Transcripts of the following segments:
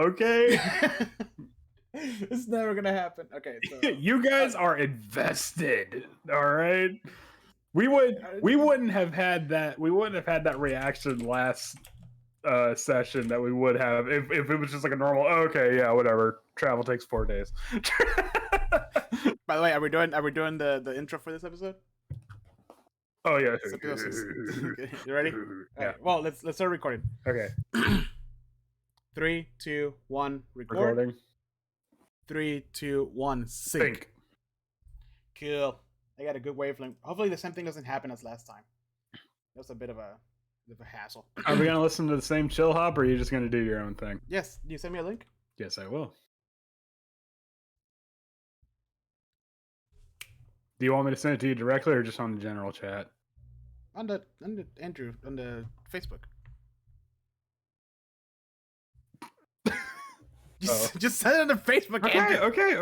okay? It's never gonna happen. Okay, so You guys are invested, all right? We wouldn't have had that reaction last session that we would have if it was just like a normal, oh, okay, yeah, whatever. Travel takes 4 days. by the way, are we doing the intro for this episode? Oh yeah. Okay, you ready? Yeah. Right, well, let's start recording. Okay. 3, 2, 1, record. Recording. 3, 2, 1, sync. Think. Cool. I got a good wavelength. Hopefully the same thing doesn't happen as last time. That was a bit of a hassle. Are we gonna listen to the same chill hop, or are you just gonna do your own thing? Yes. Do you send me a link? Yes, I will. Do you want me to send it to you directly, or just on the general chat? On the Andrew on the Facebook. Just send it on the Facebook.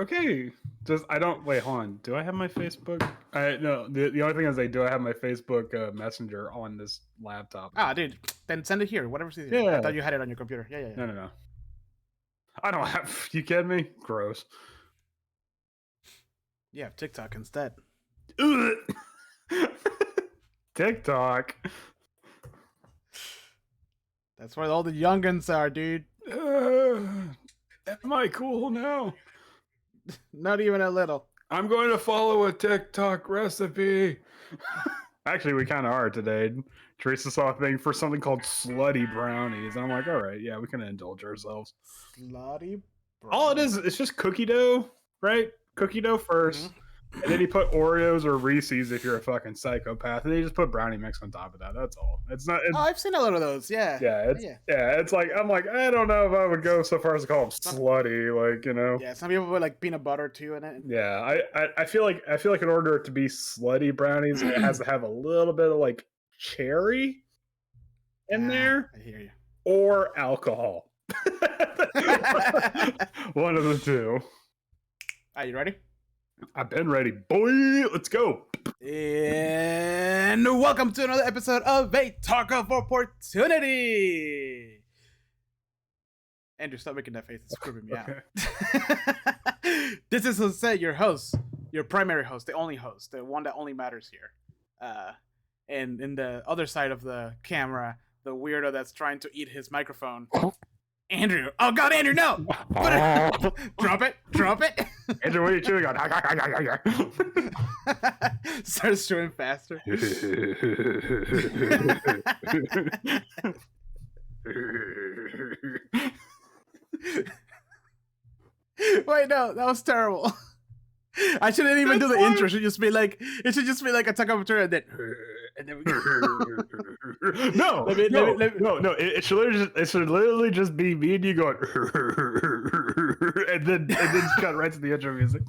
Okay. Just I don't wait. Hold on. Do I have my Facebook? No. The only thing is, do I have my Facebook Messenger on this laptop? Ah, dude. Then send it here. Whatever's easier. Yeah. I thought you had it on your computer. Yeah. No. I don't have. You kidding me? Gross. You have TikTok instead. TikTok. That's where all the youngins are, dude. Am I cool now? Not even a little. I'm going to follow a TikTok recipe. Actually, we kind of are today. Teresa saw a thing for something called slutty brownies. I'm like, all right, yeah, we can indulge ourselves. Slutty brownies. All it is, it's just cookie dough, right? Cookie dough 1st. And then you put Oreos or Reese's if you're a fucking psychopath, and then you just put brownie mix on top of that. That's all. It's not. Oh, I've seen a lot of those. Yeah. It's like I'm like I don't know if I would go so far as to call them slutty, like you know. Yeah, some people put like peanut butter too in it. Yeah, I feel like in order to be slutty brownies, it has to have a little bit of like cherry in there. I hear you. Or alcohol. One of the two. Are you ready? I've been ready, boy. Let's go. And welcome to another episode of A Talk of Opportunity. Andrew, stop making that face. It's creeping me out. This is Jose, your host, your primary host, the only host, the one that only matters here. And in the other side of the camera, the weirdo that's trying to eat his microphone. Andrew. Oh God, Andrew, no! Drop it. Andrew, what are you chewing on? Starts chewing faster. Wait, no, that was terrible. I shouldn't even do the intro. It should just be like a Attack on Titan, and then we go. No. It should literally just be me and you going, and then just cut right to the intro music.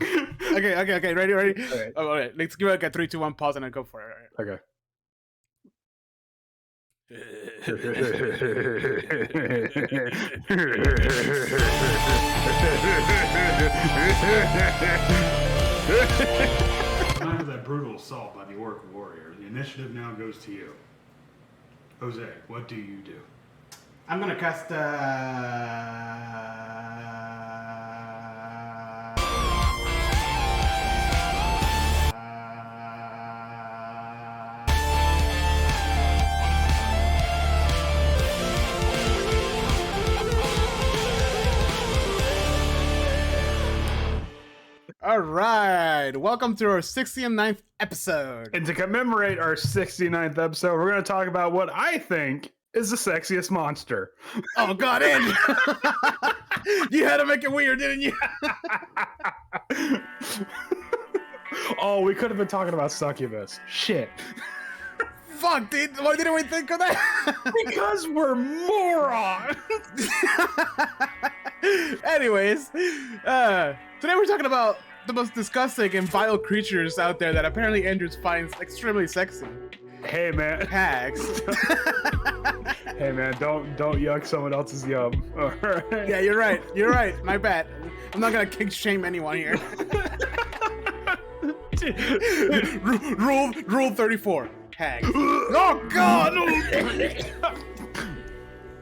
Okay. Ready? Okay. Oh, all right. Let's give it like a 3, 2, 1 pause and then go for it. All right. Okay. Time of that brutal assault by the orc warrior. The initiative now goes to you. Jose, what do you do? I'm gonna cast All right, welcome to our 69th episode. And to commemorate our 69th episode, we're going to talk about what I think is the sexiest monster. Oh, God, Andrew. You had to make it weird, didn't you? Oh, we could have been talking about succubus. Shit. Fuck, dude. Why didn't we think of that? Because we're morons. Anyways, today we're talking about the most disgusting and vile creatures out there that apparently Andrew finds extremely sexy. Hey, man. Hags. Hey, man, don't yuck someone else's yum. All right. Yeah, you're right. My bad. I'm not gonna kink shame anyone here. Rule 34. Hags. Oh, God!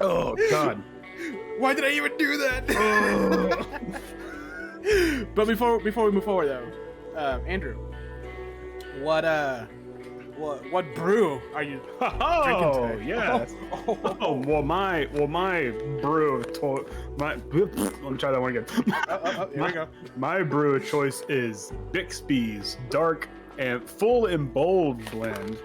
Oh, God. Why did I even do that? But before we move forward, though, Andrew, what brew are you drinking today? Yes. Well, my brew of let me try that one again. Here we go. My brew of choice is Bixby's Dark and Full and Bold blend,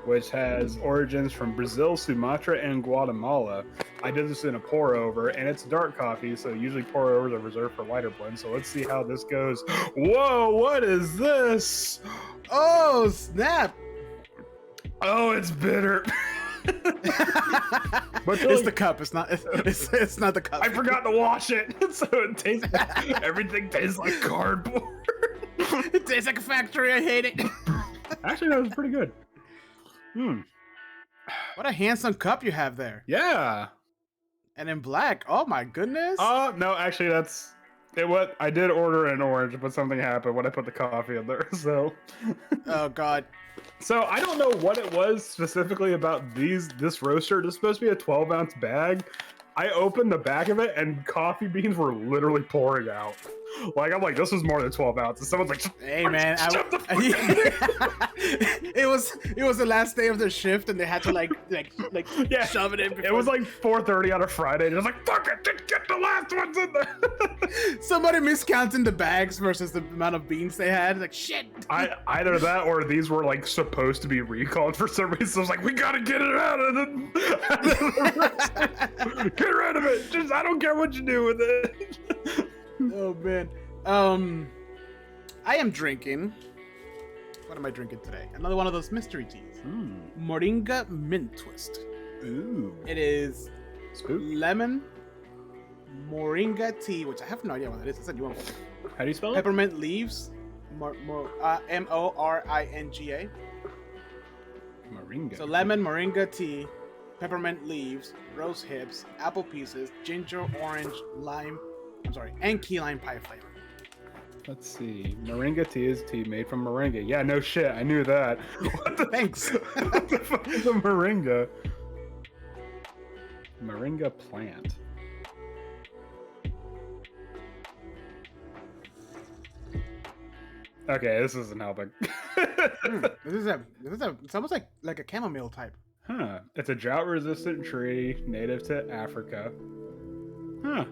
which has origins from Brazil, Sumatra, and Guatemala. I did this in a pour over, and it's dark coffee, so usually pour overs are reserved for lighter blends. So let's see how this goes. Whoa, what is this? Oh, snap! Oh, it's bitter. But it's the cup. It's not the cup. I forgot to wash it, so it tastes. Everything tastes like cardboard. It tastes like a factory. I hate it. Actually, that was pretty good. What a handsome cup you have there. Yeah. And in black. Oh my goodness. No, actually, that's it. What I did order an orange, but something happened when I put the coffee in there. So. Oh God. So I don't know what it was specifically about this roaster. This is supposed to be a 12-ounce bag. I opened the back of it and coffee beans were literally pouring out. Like, I'm like, this was more than 12 ounces. Someone's like, hey man, it was the last day of their shift and they had to like yeah, shove it in. Before. It was like 4:30 on a Friday. And it was like, fuck it, just get the last ones in there. Somebody miscounting the bags versus the amount of beans they had. Like shit. Either that or these were like supposed to be recalled for some reason. So I was like, we gotta get it out of it. Get rid of it. Just I don't care what you do with it. Oh man. I am drinking. What am I drinking today? Another one of those mystery teas. Moringa mint twist. Ooh. It is Spook. lemon moringa tea, which I have no idea what that is. I said you want How do you spell it? peppermint leaves. Moringa. Moringa. So lemon moringa tea, peppermint leaves, rose hips, apple pieces, ginger, orange, lime. I'm sorry, and key lime pie flavor. Let's see. Moringa tea is tea made from moringa. Yeah, no shit. I knew that. Thanks. What the fuck is a moringa? Moringa plant. Okay, this isn't helping. This is it's almost like a chamomile type. Huh. It's a drought-resistant tree native to Africa. Huh.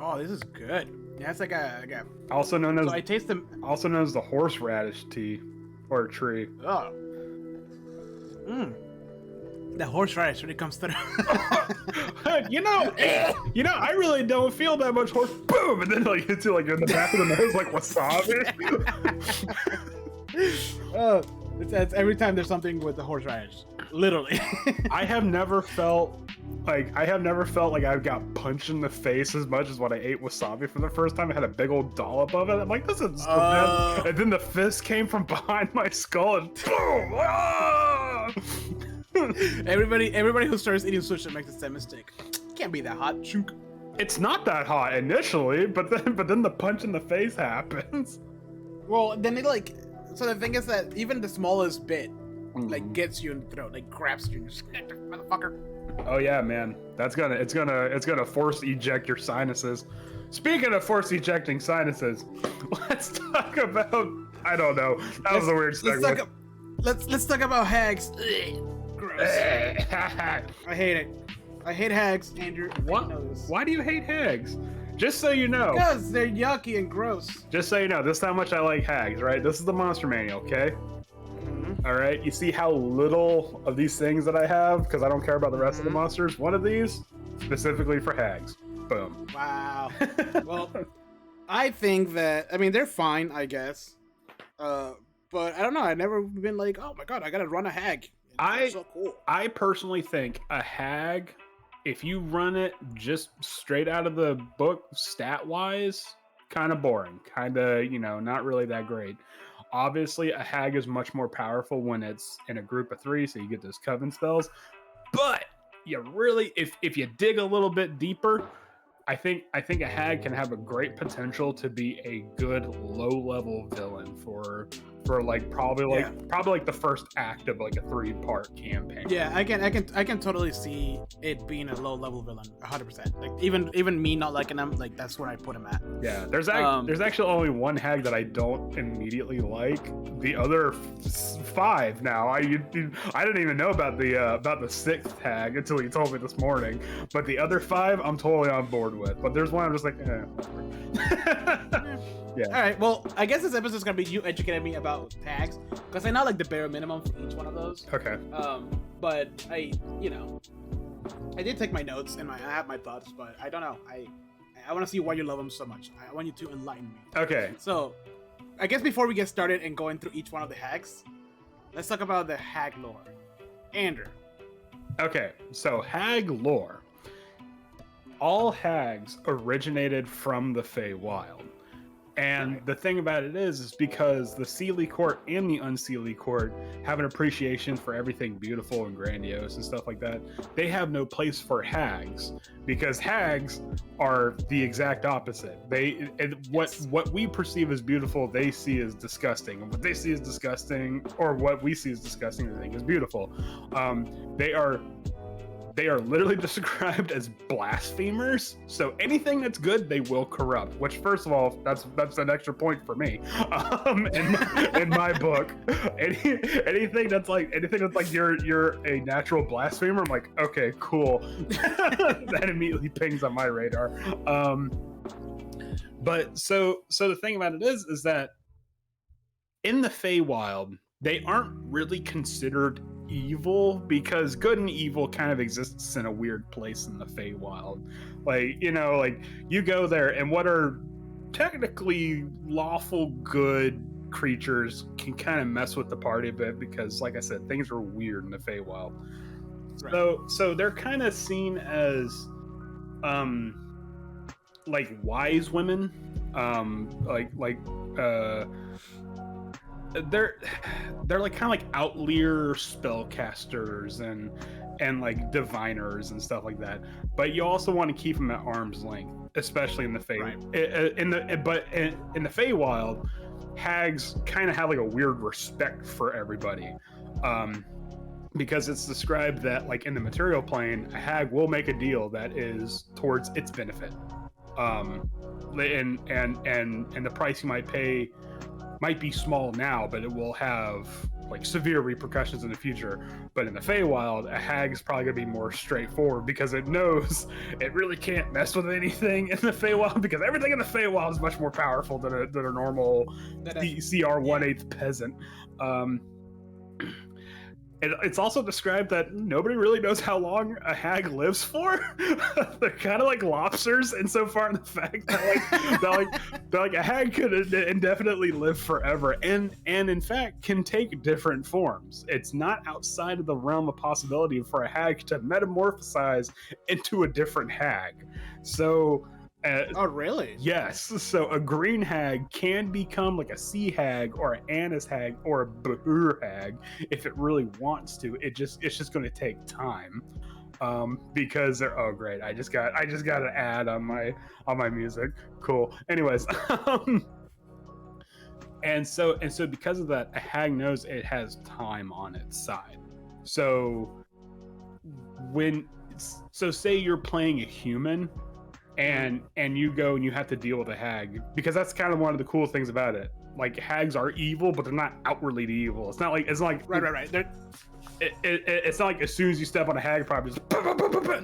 Oh, this is good. Yeah, it's like a Also known as so I taste them. also known as the horseradish tea or tree. Oh. The horseradish really comes through. you know, I really don't feel that much horse. Boom, and then like hits you like in the back of the nose like wasabi. Oh, it's every time there's something with the horseradish. Literally. I have never felt like I got punched in the face as much as when I ate wasabi for the first time. I had a big old dollop of it. I'm like, this is so bad. And then the fist came from behind my skull and boom! Ah! Everybody who starts eating sushi makes the same mistake. Can't be that hot. Chook. It's not that hot initially, but then the punch in the face happens. Well, then it like. So the thing is that even the smallest bit, like, gets you in the throat, like grabs you, and you just motherfucker. Oh yeah, man, it's gonna force eject your sinuses. Speaking of force ejecting sinuses, let's talk about. I don't know. That was a weird segue. Let's talk about hags. Gross. I hate it. I hate hags, Andrew. Why do you hate hags? Just so you know. Because they're yucky and gross. Just so you know, this is how much I like hags, right? This is the monster manual, okay? All right, you see how little of these things that I have because I don't care about the rest of the monsters. One of these specifically for hags. Boom. Wow. Well, I think that they're fine, I guess. But I don't know. I've never been like, oh my god, I gotta run a hag. It's so cool. I personally think a hag, if you run it just straight out of the book, stat-wise, kind of boring. Kind of, not really that great. Obviously, a hag is much more powerful when it's in a group of 3, so you get those Coven spells. But you really, if you dig a little bit deeper, I think a hag can have a great potential to be a good low-level villain for for like probably the first act of like a 3-part campaign. Yeah, I can totally see it being a low level villain, 100%. Like even me not liking him, like that's where I put him at. Yeah, there's actually only one hag that I don't immediately like. The other 5 now, I didn't even know about the 6th hag until you told me this morning. But the other 5, I'm totally on board with. But there's one I'm just like, Yeah. All right. Well, I guess this episode is gonna be you educating me about tags, because I know like the bare minimum for each one of those. Okay. But I did take my notes and I have my thoughts, but I don't know. I want to see why you love them so much. I want you to enlighten me. Okay. So, I guess before we get started and going through each one of the hags, let's talk about the Hag Lore. Andrew. Okay. So Hag Lore. All hags originated from the Feywild. And the thing about it is because the Seelie Court and the Unseelie Court have an appreciation for everything beautiful and grandiose and stuff like that. They have no place for hags because hags are the exact opposite. What we perceive as beautiful, they see as disgusting. And what they see as disgusting, or what we see as disgusting, they think is beautiful. They are literally described as blasphemers. So anything that's good, they will corrupt. Which, first of all, that's an extra point for me. In my book, anything that's like you're a natural blasphemer, I'm like, okay, cool. That immediately pings on my radar. But so the thing about it is that in the Feywild, they aren't really considered evil because good and evil kind of exists in a weird place in the Feywild. Like, you go there and what are technically lawful good creatures can kind of mess with the party a bit because, like I said, things are weird in the Feywild. Right. So they're kind of seen as like wise women, they're like kind of like outlier spellcasters and like diviners and stuff like that. But you also want to keep them at arm's length, especially in the Feywild. Right. In the Feywild, hags kind of have like a weird respect for everybody, because it's described that like in the material plane, a hag will make a deal that is towards its benefit, and the price you might pay might be small now, but it will have like severe repercussions in the future. But in the Feywild, a hag is probably gonna be more straightforward because it knows it really can't mess with anything in the Feywild because everything in the Feywild is much more powerful than a normal CR 1/8 peasant. It's also described that nobody really knows how long a hag lives for. They're kind of like lobsters insofar in the fact that a hag could indefinitely live forever and in fact can take different forms. It's not outside of the realm of possibility for a hag to metamorphosize into a different hag. So oh really? Yes. So a green hag can become like a sea hag or an anise hag or a Bheur hag if it really wants to. It's just going to take time, because they're great. I just got an ad on my music. Cool. Anyways, and so because of that, a hag knows it has time on its side. So say you're playing a human. And you go and you have to deal with a hag because that's kind of one of the cool things about it. Like hags are evil, but they're not outwardly evil. It's not like right. It's not like as soon as you step on a hag, probably just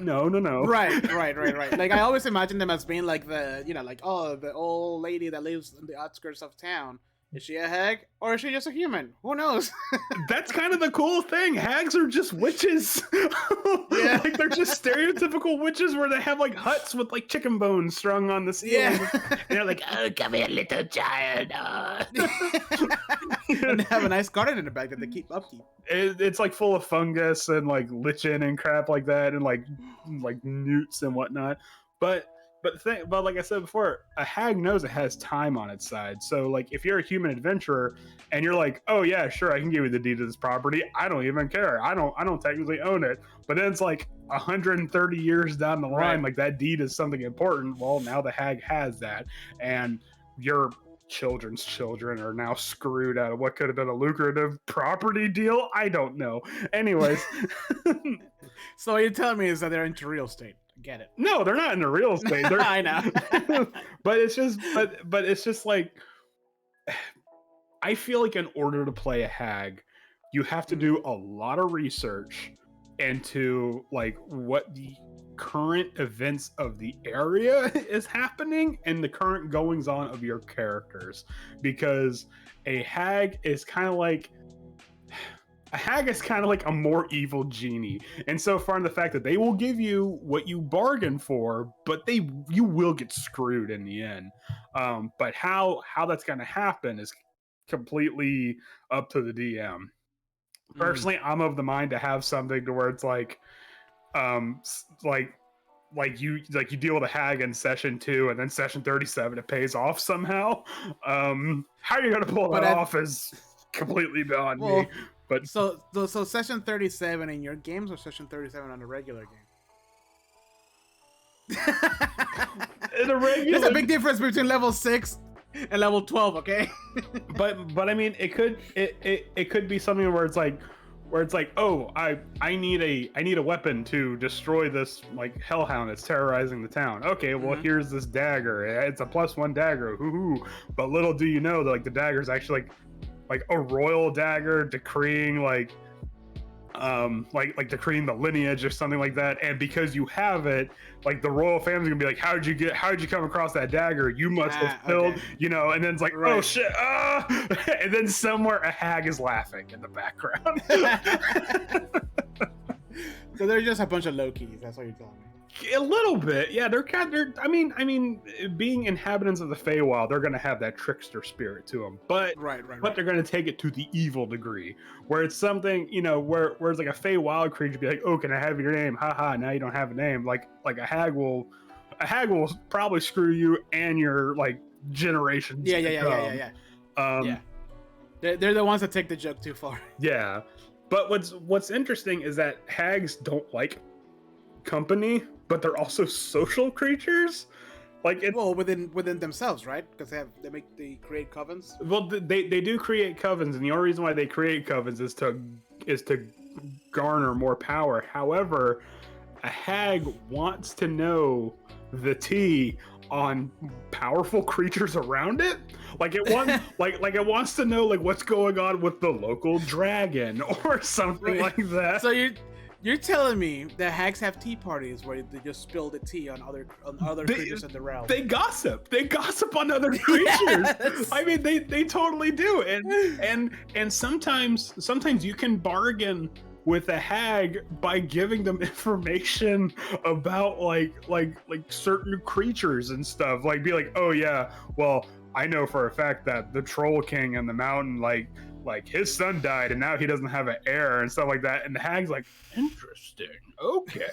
no. Right. Like I always imagine them as being like the old lady that lives in the outskirts of town. Is she a hag or is she just a human? Who knows? That's kind of the cool thing. Hags are just witches. Yeah. Like they're just stereotypical witches where they have like huts with like chicken bones strung on the ceiling. Yeah. And they're like, oh, come here, little child. And they have a nice garden in the back that they keep upkeep. It's like full of fungus and like lichen and crap like that and like newts and whatnot. But like I said before, a hag knows it has time on its side. So like if you're a human adventurer and you're like, oh yeah, sure, I can give you the deed to this property. I don't even care. I don't technically own it. But then it's like 130 years down the line, like that deed is something important. Well, now the hag has that, and you're children's children are now screwed out of what could have been a lucrative property deal. I don't know. Anyways. So what you're telling me is that they're into real estate. Get it? No, they're not into real estate. They're... I know. But it's just like, I feel like in order to play a hag, you have to do a lot of research into like what the current events of the area is happening and the current goings on of your characters, because a hag is kind of like a more evil genie, and so far in the fact that they will give you what you bargain for, but you will get screwed in the end. But how that's going to happen is completely up to the DM. Personally, I'm of the mind to have something to where it's like you deal with a hag in session 2, and then session 37 it pays off somehow. How you're gonna pull that off is completely beyond me. But so session 37 in your games, or session 37 on a regular game? In a regular, there's a big difference between level 6 and level 12, okay? but I mean, it could be something where it's like, oh, I need a weapon to destroy this like hellhound that's terrorizing the town. Okay, well, here's this dagger. It's a +1 dagger. Hoo-hoo. But little do you know that like the dagger is actually like a royal dagger decreeing like decreeing the lineage or something like that. And because you have it, like the royal family's gonna be like, how did you come across that dagger? You must have killed, you know. And then it's like, oh shit, and then somewhere a hag is laughing in the background. So they're just a bunch of Lokis. That's what you're telling me. A little bit, yeah. They're I mean, being inhabitants of the Feywild, they're gonna have that trickster spirit to them, but but they're gonna take it to the evil degree, where it's something, you know, where it's like a Feywild creature be like, oh, can I have your name? Haha, now you don't have a name. Like a hag will probably screw you and your like generations. Yeah. They're the ones that take the joke too far. Yeah, but what's interesting is that hags don't like company, but they're also social creatures. Like within themselves, right? Because they create covens. Well, they do create covens, and the only reason why they create covens is to garner more power. However, a hag wants to know the tea on powerful creatures around it. Like it wants it wants to know like what's going on with the local dragon or something like that. So you're telling me that hags have tea parties where they just spill the tea on other creatures in the realm? They gossip. They gossip on other creatures. Yes. I mean, they totally do. And sometimes you can bargain with a hag by giving them information about like certain creatures and stuff. Like be like, oh yeah, well, I know for a fact that the Troll King in the mountain, like his son died and now he doesn't have an heir and stuff like that. And the hag's like, interesting. Okay.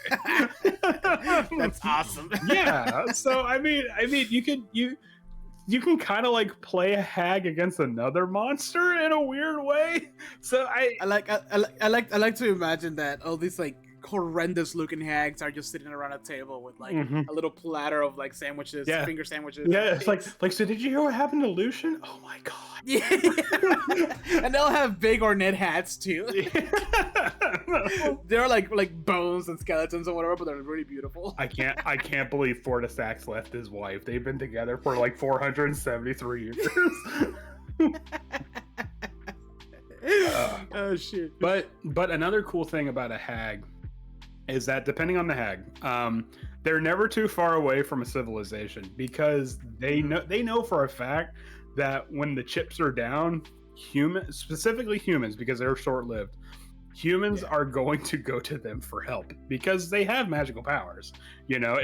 That's awesome. Yeah. So I mean you can kind of like play a hag against another monster in a weird way. So I like to imagine that all these like horrendous looking hags are just sitting around a table with like a little platter of like sandwiches, finger sandwiches. Yeah, it's like so did you hear what happened to Lucian? Oh my god. Yeah. And they'll have big ornate hats too. They're like bones and skeletons or whatever, but they're really beautiful. I can't believe Fortisax left his wife. They've been together for like 473 years. Oh shit. But another cool thing about a hag is that depending on the hag, they're never too far away from a civilization, because they know for a fact that when the chips are down, specifically humans, because they're short-lived, humans are going to go to them for help because they have magical powers, you know.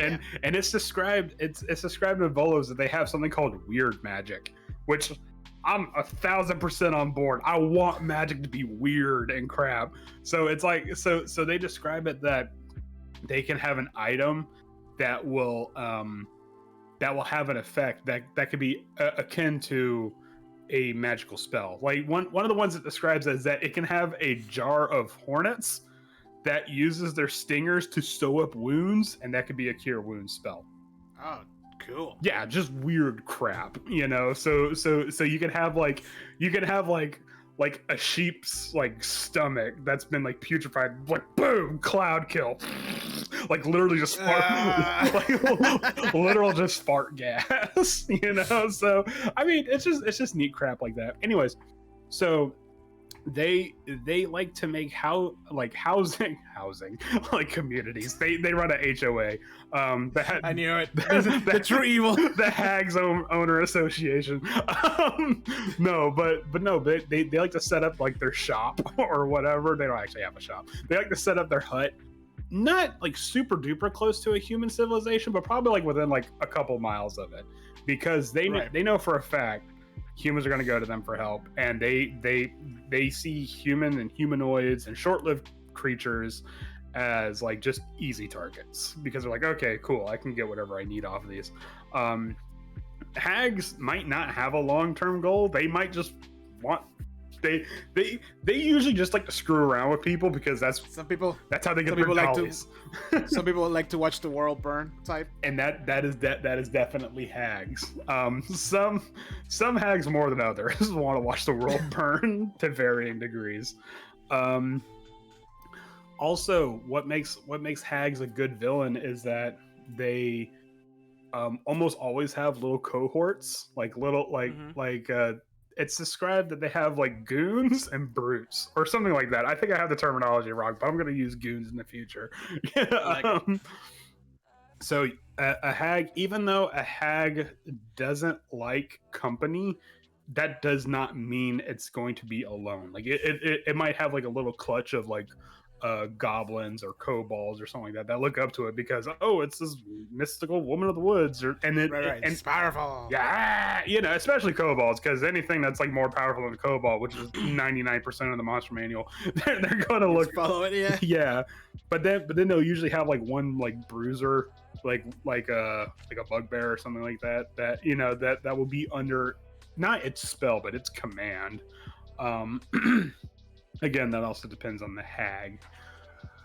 And it's described in Volos that they have something called weird magic, which I'm 1,000% on board. I want magic to be weird and crap. So it's like so they describe it that they can have an item that will have an effect that could be akin to a magical spell. Like one of the ones it describes is that it can have a jar of hornets that uses their stingers to sew up wounds, and that could be a cure wounds spell. Oh, Cool. Yeah, just weird crap, you know. So you can have like a sheep's like stomach that's been like putrefied, like boom, cloud kill, like literally just fart, like literal just fart gas, you know. So I mean, it's just neat crap like that. Anyways, so they like to make housing like communities. They run a HOA. I knew it. The true evil. The Hags Owner Association. No, but they like to set up like their shop or whatever. They don't actually have a shop. They like to set up their hut, not like super duper close to a human civilization, but probably like within like a couple miles of it, because they know for a fact humans are going to go to them for help, and they see human and humanoids and short-lived creatures as like just easy targets, because they're like, okay, cool, I can get whatever I need off of these. Hags might not have a long-term goal. They might just want they usually just like to screw around with people, because that's how they get their dollars. Some people like to watch the world burn type, and that is definitely Hags. Some Hags more than others want to watch the world burn to varying degrees. Also, what makes Hags a good villain is that they almost always have little cohorts, it's described that they have like goons and brutes or something like that. I think I have the terminology wrong, but I'm going to use goons in the future. So a hag, even though a hag doesn't like company, that does not mean it's going to be alone. Like it might have like a little clutch of like goblins or kobolds or something like that look up to it, because it's this mystical woman of the woods, and it's powerful. Yeah, you know, especially kobolds, because anything that's like more powerful than a kobold, which is 99% of the monster manual, they're going to look follow it. Yeah. Yeah, but then they'll usually have like one like bruiser, like a bugbear or something like that you know that will be under not its spell but its command. Again, that also depends on the hag.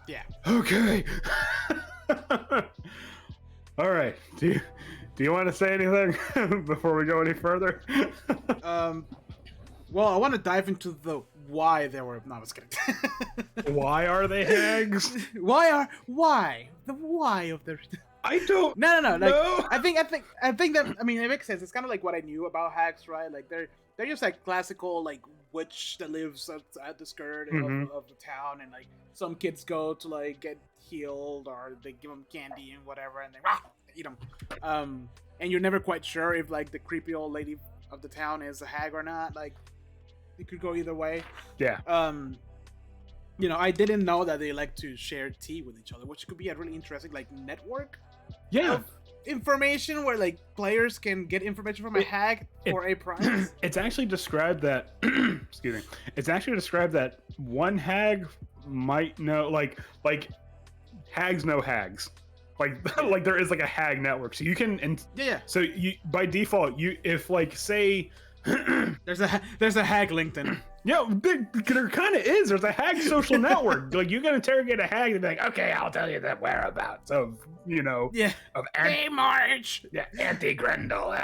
Yeah. Okay. All right. Do you want to say anything before we go any further? Well, I want to dive into the why they were. No, I was kidding. Why are they hags? Why the why of their? I don't. No. Like, know. I think that. I mean, it makes sense. It's kind of like what I knew about hags, right? Like they're just like classical like witch that lives at the skirt of the town, and like some kids go to like get healed, or they give them candy and whatever, and they eat them. And you're never quite sure if like the creepy old lady of the town is a hag or not. Like it could go either way. Yeah. You know, I didn't know that they like to share tea with each other, which could be a really interesting like network. Yeah. Of information where like players can get information from a hag for a prize. It's actually described that excuse me. It's actually described that one hag might know like hags know hags. Like there is like a hag network. So you can so you by default if like say there's a hag LinkedIn. Yeah, there kind of is. There's a hag social network. Like you can interrogate a hag and be like, okay, I'll tell you the whereabouts of of hey Marge. Yeah, Auntie Grendel.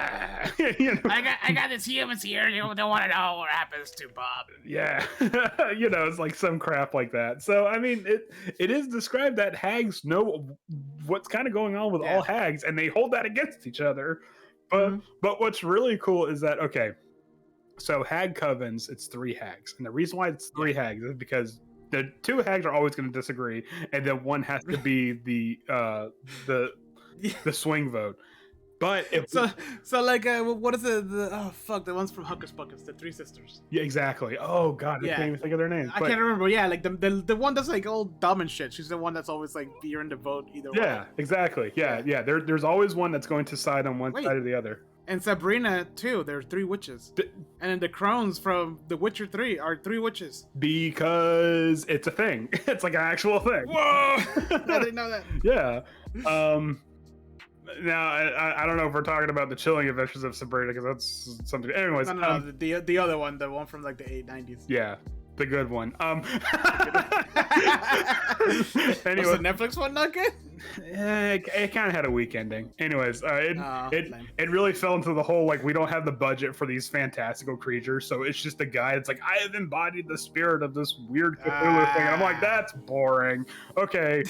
You know. I got this humans here. You don't want to know what happens to Bob. Yeah, it's like some crap like that. So I mean, it is described that hags know what's kind of going on with all hags, and they hold that against each other. But what's really cool is that so hag covens, it's 3 hags, and the reason why it's 3 hags is because the 2 hags are always going to disagree, and then one has to be the swing vote. But so like what is the ones from Hocus Pocus, the 3 sisters? Yeah, exactly. Oh god, I can't even think of their names. I can't remember. Yeah, like the one that's like all dumb and shit. She's the one that's always like veering the vote either way. Yeah, exactly. Yeah. There's always one that's going to side on one side or the other. And Sabrina too. There are 3 witches, and then the crones from The Witcher 3 are 3 witches. Because it's a thing. It's like an actual thing. Whoa! I didn't know that. Yeah. Now I don't know if we're talking about the Chilling Adventures of Sabrina, because that's something. Anyways, no, the other one, the one from like the 890s. Yeah, the good one. Anyway, was the Netflix one not good? it kind of had a weak ending. Anyways, Lame. it really fell into the whole like we don't have the budget for these fantastical creatures, so it's just a guy that's like, I have embodied the spirit of this weird Cthulhu thing, and I'm like, that's boring. Okay,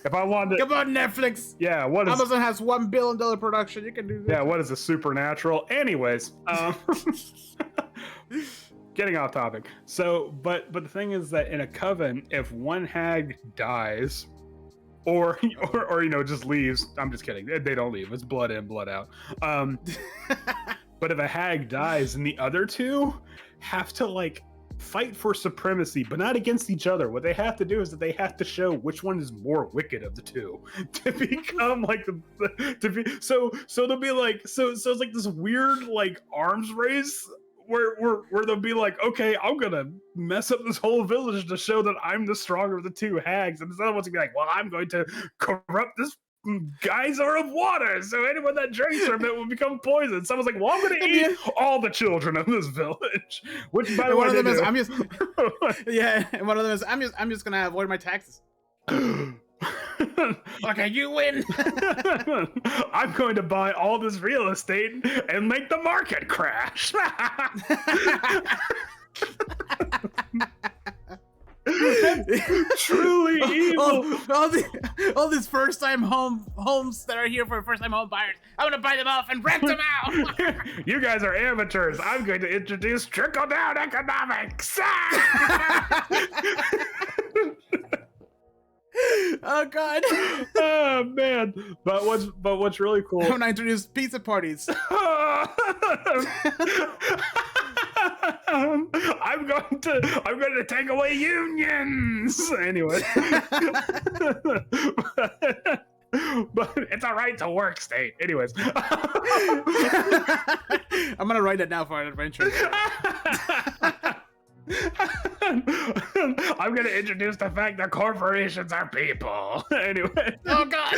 if I wanted, come on, Netflix. Yeah, what is Amazon has $1 billion production? You can do that. Yeah, what is a supernatural? Anyways, getting off topic. So, but the thing is that in a coven, if one hag dies, or just leaves, I'm just kidding. They don't leave. It's blood in, blood out. But if a hag dies, and the other two have to like fight for supremacy, but not against each other. What they have to do is that they have to show which one is more wicked of the two to become like so they'll be like so it's like this weird like arms race where they'll be like, okay, I'm gonna mess up this whole village to show that I'm the stronger of the two hags, and this other one's gonna be like, well, I'm going to corrupt this geyser of water, so anyone that drinks from it will become poisoned. Someone's like, well, I'm gonna eat all the children of this village. Which, by the way, one of them is I'm just and one of them is I'm just gonna avoid my taxes. Okay, you win. I'm going to buy all this real estate and make the market crash. Truly evil. All these first-time homes that are here for first-time home buyers. I'm gonna buy them off and rent them out. You guys are amateurs. I'm going to introduce trickle-down economics. Oh God. Oh man. But what's really cool. When I introduce pizza parties. I'm going to take away unions. Anyway. But it's a right to work state. Anyways. I'm gonna write it now for an adventure. I'm gonna introduce the fact that corporations are people. Anyway. Oh God.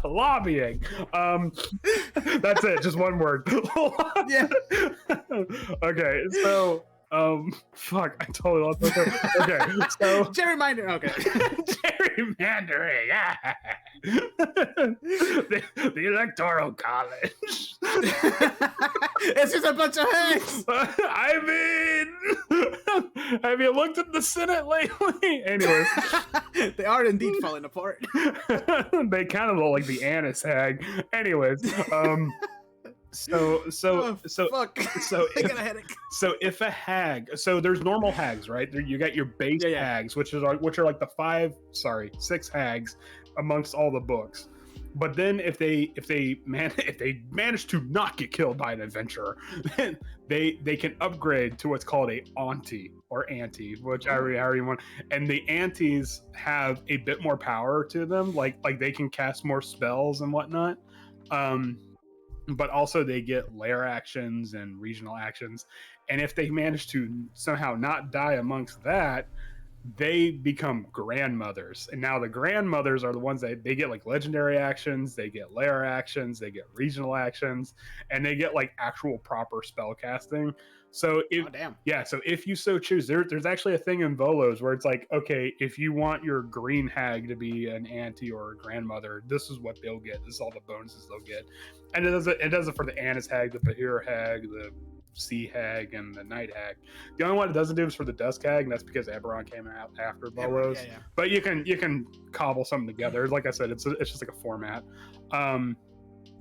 Lobbying. That's it. Just one word. Yeah. Okay. So. Fuck. I totally lost my train. Okay. So. Gerrymandering. Okay. Gerrymandering. Yeah. The electoral college. It's just a bunch of hags. I mean, have you looked at the Senate lately? Anyways, they are indeed falling apart. They kind of look like the Annis Hag. Anyways, So fuck. So I got a headache. So if a hag, so there's normal hags, right? You got your base hags, which are like the 6 hags amongst all the books. But then if they manage to not get killed by an adventurer, then they can upgrade to what's called a auntie or auntie, which however you want. And the aunties have a bit more power to them, like they can cast more spells and whatnot. But also they get lair actions and regional actions. And if they manage to somehow not die amongst that, they become grandmothers. And now the grandmothers are the ones that they get like legendary actions, they get lair actions, they get regional actions, and they get like actual proper spell casting. So so if you so choose, there's actually a thing in Volos where it's like, okay, if you want your green hag to be an auntie or a grandmother, this is what they'll get. This is all the bonuses they'll get. And it does it for the Annis Hag, the Bheur Hag, the Sea Hag, and the Night Hag. The only one it doesn't do is for the Dusk Hag, and that's because Eberron came out after Volos. Yeah. But you can cobble something together. Like I said, it's just like a format.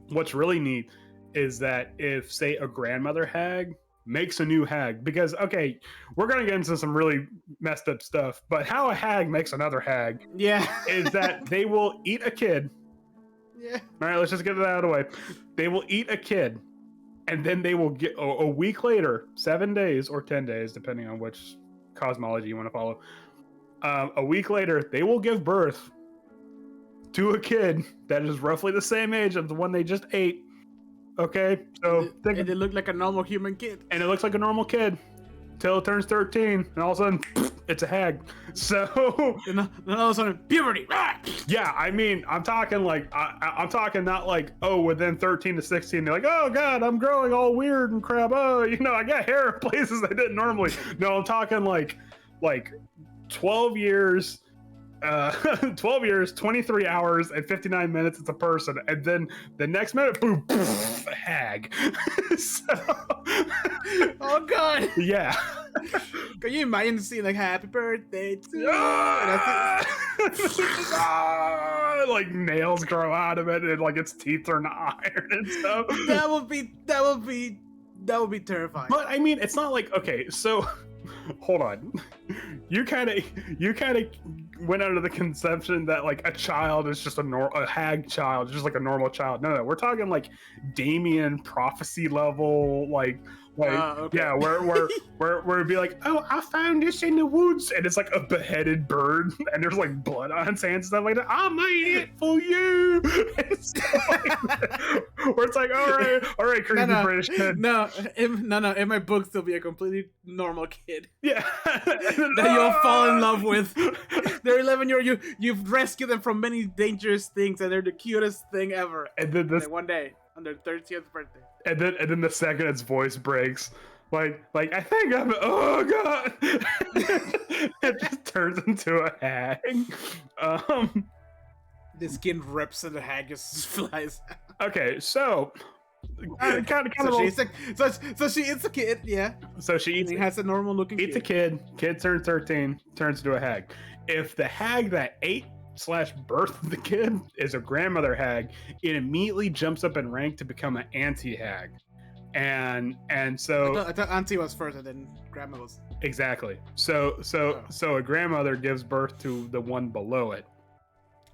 What's really neat is that if, say, a grandmother hag makes a new hag, because okay, we're gonna get into some really messed up stuff, but how a hag makes another hag is that they will eat a kid. All right, let's just get that out of the way. They will eat a kid, and then they will get a week later, 7 days or 10 days, depending on which cosmology you want to follow. A week later, they will give birth to a kid that is roughly the same age as the one they just ate. Okay, so and it looked like a normal human kid. And it looks like a normal kid till it turns 13, and all of a sudden, it's a hag. So and then all of a sudden, puberty. Yeah, I mean, I'm talking like I'm talking not like, oh, within 13 to 16, they're like, oh god, I'm growing all weird and crap. Oh, I got hair in places I didn't normally. No, I'm talking like 12 years 12 years, 23 hours, and 59 minutes. It's a person, and then the next minute, boom, hag. So, Oh god! yeah. Can you imagine seeing like "Happy Birthday to you"? Like nails grow out of it, and like its teeth turn to iron and stuff. That would be terrifying. But I mean, it's not like, okay, so hold on. You kind of went under the conception that like a child is just a hag child, just like a normal child. No, we're talking like Damien prophecy level, like okay. yeah, where it'd be like, oh, I found this in the woods, and it's like a beheaded bird, and there's like blood on its hands and stuff like that. I made it for you. It's like, where it's like, all right, creepy British kid. No, in my books they'll be a completely normal kid. Yeah, that you'll fall in love with. They're 11-year-old. You've rescued them from many dangerous things, and they're the cutest thing ever. And then this, one day on their 30th birthday. And then the second its voice breaks, like I think I'm, oh god, it just turns into a hag. The skin rips and the hag just flies out. Okay, so kind of. So she eats a kid, yeah. So she has a normal looking. Eats a kid. Kid turns 13, turns into a hag. If the hag that ate/birthed the kid is a grandmother hag, it immediately jumps up in rank to become an anti-hag. And so I thought auntie was first and then grandma was. Exactly. So a grandmother gives birth to the one below it.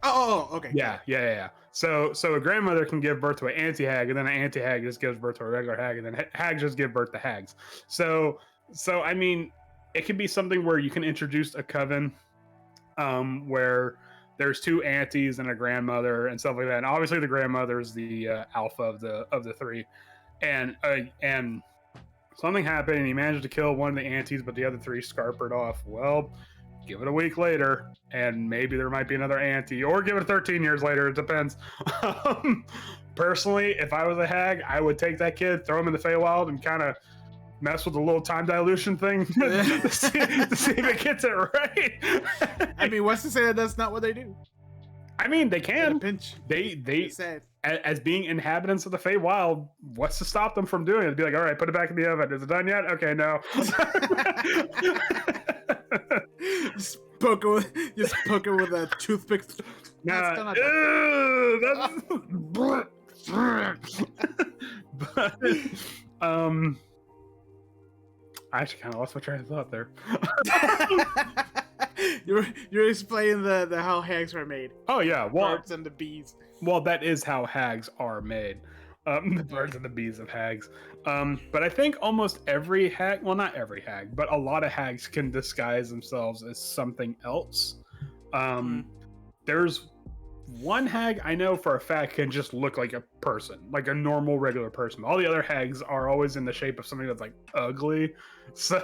Oh, okay. Yeah. So a grandmother can give birth to an anti-hag, and then an anti-hag just gives birth to a regular hag, and then hags just give birth to hags. So I mean, it could be something where you can introduce a coven, where there's two aunties and a grandmother and stuff like that. And obviously the grandmother is the alpha of the three, and something happened and he managed to kill one of the aunties, but the other three scarpered off. Well, give it a week later and maybe there might be another auntie, or give it 13 years later. It depends. Personally, if I was a hag, I would take that kid, throw him in the Feywild, and kind of mess with the little time dilution thing to see if it gets it right. I mean, what's to say that that's not what they do? I mean, they can. Pinch. They as being inhabitants of the Feywild, what's to stop them from doing it? Be like, all right, put it back in the oven. Is it done yet? Okay, no. Just poke it with a toothpick. Nah. But I actually kind of lost my train of thought there. You're explaining the how hags are made. Oh yeah, well, birds and the bees. Well, that is how hags are made. The birds and the bees of hags. But I think almost every hag, well, not every hag, but a lot of hags can disguise themselves as something else. There's one hag I know for a fact can just look like a person, like a normal, regular person. All the other hags are always in the shape of something that's like ugly. So,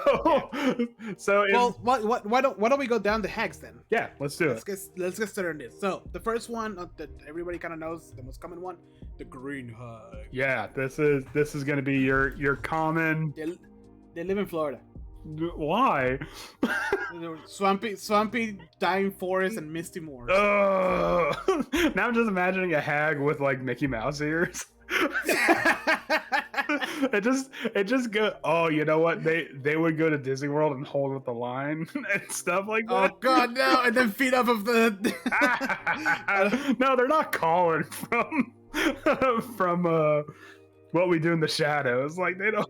why don't we go down to hags then? Yeah, let's do it. Let's get started on this. So the first one that everybody kind of knows, the most common one, the green hag. Yeah, this is going to be your common. They live in Florida. Why? swampy, dying forest and misty moors. Now I'm just imagining a hag with like Mickey Mouse ears. it just go. Oh, you know what? They would go to Disney World and hold up the line and stuff like that. Oh God, no! And then feed off of the. No, they're not calling from What We Do in the Shadows. Like they don't.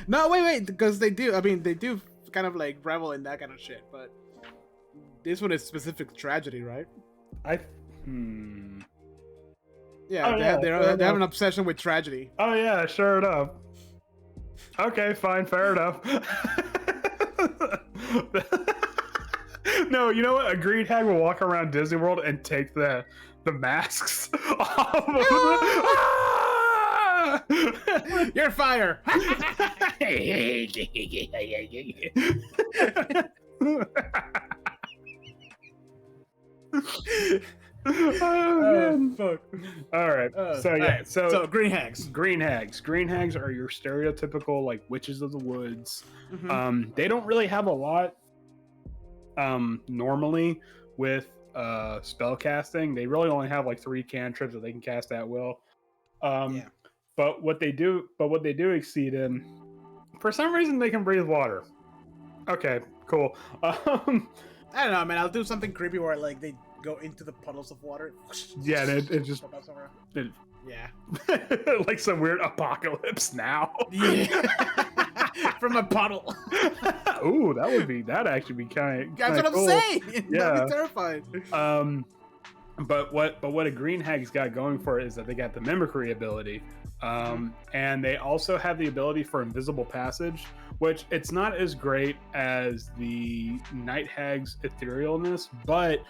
No, wait, because they do. I mean, they do kind of like revel in that kind of shit. But this one is specific tragedy, right? Yeah, they have an obsession with tragedy. Oh yeah, sure enough. Okay, fine, fair enough. No, you know what? A green hag will walk around Disney World and take the masks off. You're fire. Oh, fuck. All right. So green hags. Green hags are your stereotypical like witches of the woods. Mm-hmm. They don't really have a lot normally with spell casting. They really only have like 3 cantrips that they can cast at will. But what they do exceed in, for some reason they can breathe water. Okay, cool. I don't know, man. I'll do something creepy where like they go into the puddles of water. Yeah, and it just yeah, like some weird apocalypse now. Yeah, from a puddle. Ooh, that'd actually be kind of. That's what cool. I'm saying. Yeah, I'd be terrified. But what a green hag's got going for it is that they got the mimicry ability, and they also have the ability for invisible passage, which it's not as great as the Night Hag's etherealness, but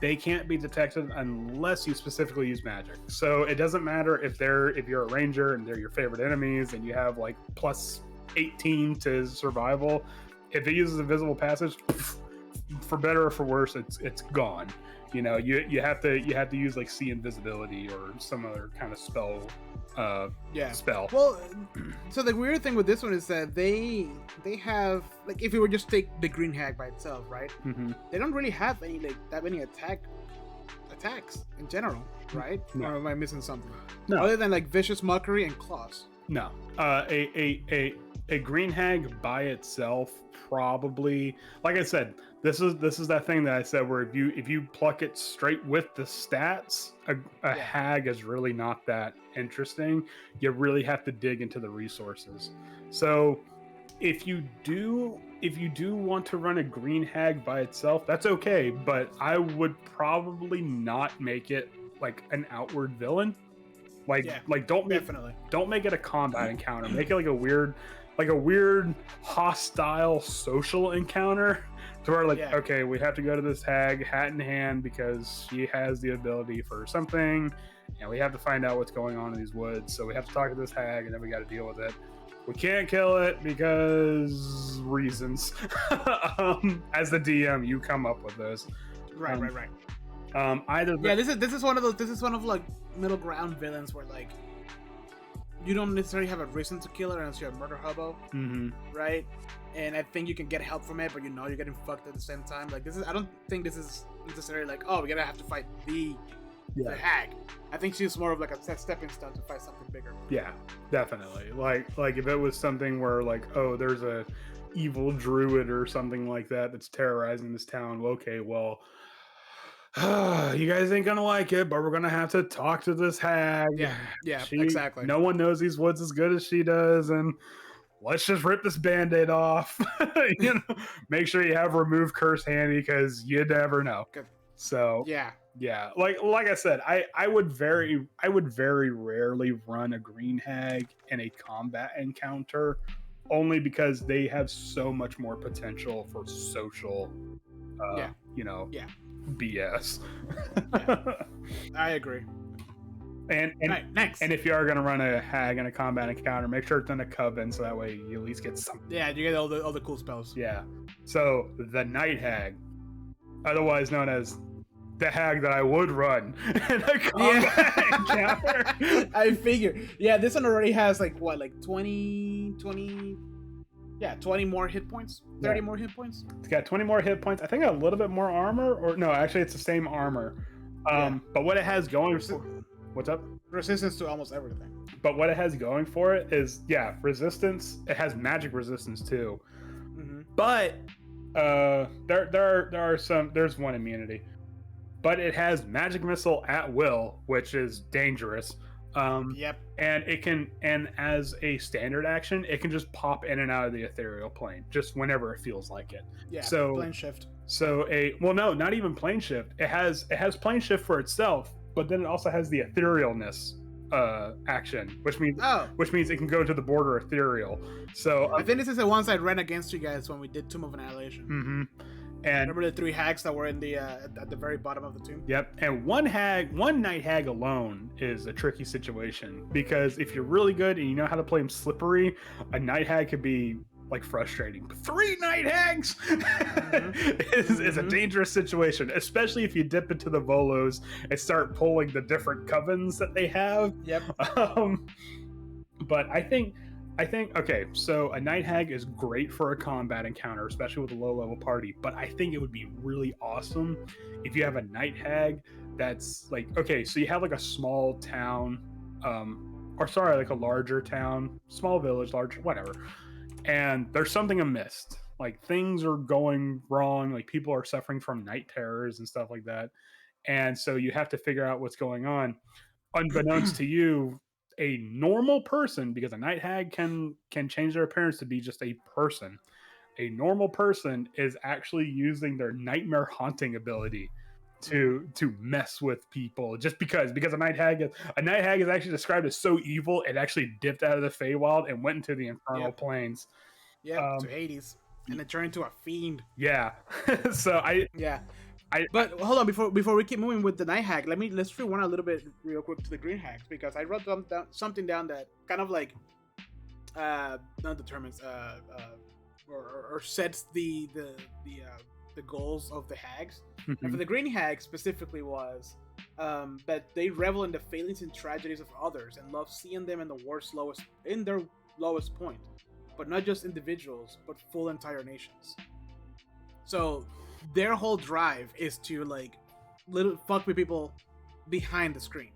they can't be detected unless you specifically use magic. So it doesn't matter if you're a ranger and they're your favorite enemies and you have like plus 18 to survival. If it uses invisible passage, for better or for worse, it's gone. You know, you have to use like see invisibility or some other kind of spell. Spell. Well, so the weird thing with this one is that they have, like, if you were just take the green hag by itself, right? Mm-hmm. They don't really have any like that many attacks in general, right? No. Or am I missing something? No. Other than like vicious mockery and claws. No. A green hag by itself probably, like I said, this is that thing that I said where if you pluck it straight with the stats, a hag is really not that interesting. You really have to dig into the resources. So if you do want to run a green hag by itself, that's okay, but I would probably not make it like an outward villain. Don't make it a combat encounter. Make it like a weird hostile social encounter to where okay, we have to go to this hag hat in hand because she has the ability for something, and we have to find out what's going on in these woods, so we have to talk to this hag and then we got to deal with it. We can't kill it because reasons. As the DM, you come up with those. Right. This is one of like middle ground villains where like you don't necessarily have a reason to kill her unless you're a murder hobo, right? And I think you can get help from it, but you know you're getting fucked at the same time. Like I don't think this is necessarily like, oh, we're gonna have to fight the hag. I think she's more of like a stepping stone to fight something bigger. Yeah, definitely. Like if it was something where like, oh, there's a evil druid or something like that that's terrorizing this town. Okay, well, you guys ain't gonna like it, but we're gonna have to talk to this hag. Yeah, exactly. No one knows these woods as good as she does, and let's just rip this band-aid off. Make sure you have remove curse handy because you never know. Good. So yeah. Like I said, I would very rarely run a green hag in a combat encounter, only because they have so much more potential for social. BS. I agree. And next. And if you are gonna run a hag in a combat encounter, make sure it's in a coven so that way you at least get something. Yeah, you get all the cool spells. Yeah. So the Night Hag, otherwise known as the hag that I would run in a combat encounter. I figure. Yeah, this one already has like 20 more hit points. 30 more hit points. It's got 20 more hit points. I think a little bit more armor, or no, actually it's the same armor. But what it has going for what's up? Resistance to almost everything. But what it has going for it is resistance. It has magic resistance too. But there's one immunity. But it has magic missile at will, which is dangerous. And it can, and as a standard action, it can just pop in and out of the ethereal plane just whenever it feels like it. Yeah. So plane shift. So no, not even plane shift. It has plane shift for itself, but then it also has the etherealness action, which means it can go to the border ethereal. So I think this is the ones I ran against you guys when we did Tomb of Annihilation. And remember the 3 hags that were in the at the very bottom of the tomb? Yep. And one Night Hag alone is a tricky situation, because if you're really good and you know how to play them slippery, a Night Hag could be like frustrating. But 3 Night Hags is a dangerous situation, especially if you dip into the Volos and start pulling the different covens that they have. Yep. But I think I think okay, so a Night Hag is great for a combat encounter, especially with a low level party. But I think it would be really awesome if you have a Night Hag that's like okay, so you have like a small town, or sorry, like a larger town, small village, large whatever, and there's something amiss. Like things are going wrong, like people are suffering from night terrors and stuff like that. And so you have to figure out what's going on. Unbeknownst to you, a normal person, because a night hag can change their appearance to be just a person. A normal person is actually using their nightmare haunting ability to mess with people just because a night hag is actually described as so evil it actually dipped out of the Feywild and went into the infernal planes. To Hades, and then turned into a fiend. Yeah. So But hold on, before we keep moving with the Night Hag, let's rewind a little bit real quick to the Green Hags, because I wrote something down that kind of like not determines or sets the goals of the hags. Mm-hmm. And for the Green Hag specifically was that they revel in the failings and tragedies of others and love seeing them in their lowest point, but not just individuals, but full entire nations. So their whole drive is to like fuck with people behind the screen,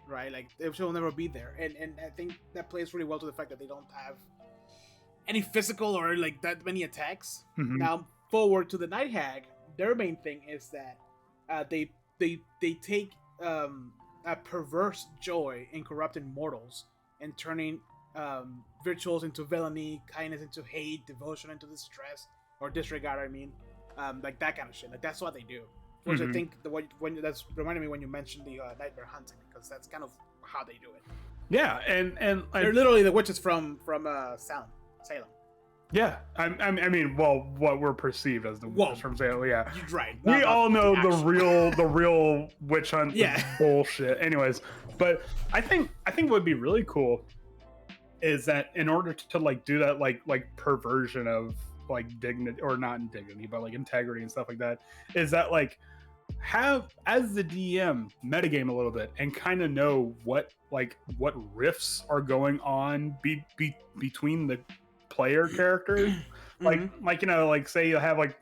right? Like they will never be there, and I think that plays really well to the fact that they don't have any physical or like that many attacks. Now forward to the Night Hag, their main thing is that they take a perverse joy in corrupting mortals and turning virtuals into villainy, kindness into hate, devotion into distress or disregard. I mean. Like that kind of shit. Like that's what they do. Which I think when that's reminded me when you mentioned the nightmare hunting, because that's kind of how they do it. Yeah, and they're literally the witches from Salem. Yeah, I mean, well, what we're perceived as the witches from Salem. Yeah, you're right. We all know the real witch hunt bullshit. Anyways, but I think what would be really cool is that in order to like do that like perversion of like dignity, or not dignity, but like integrity and stuff like that, is that like have as the DM metagame a little bit and kind of know what rifts are going on between the player characters. Like you know, like say you have like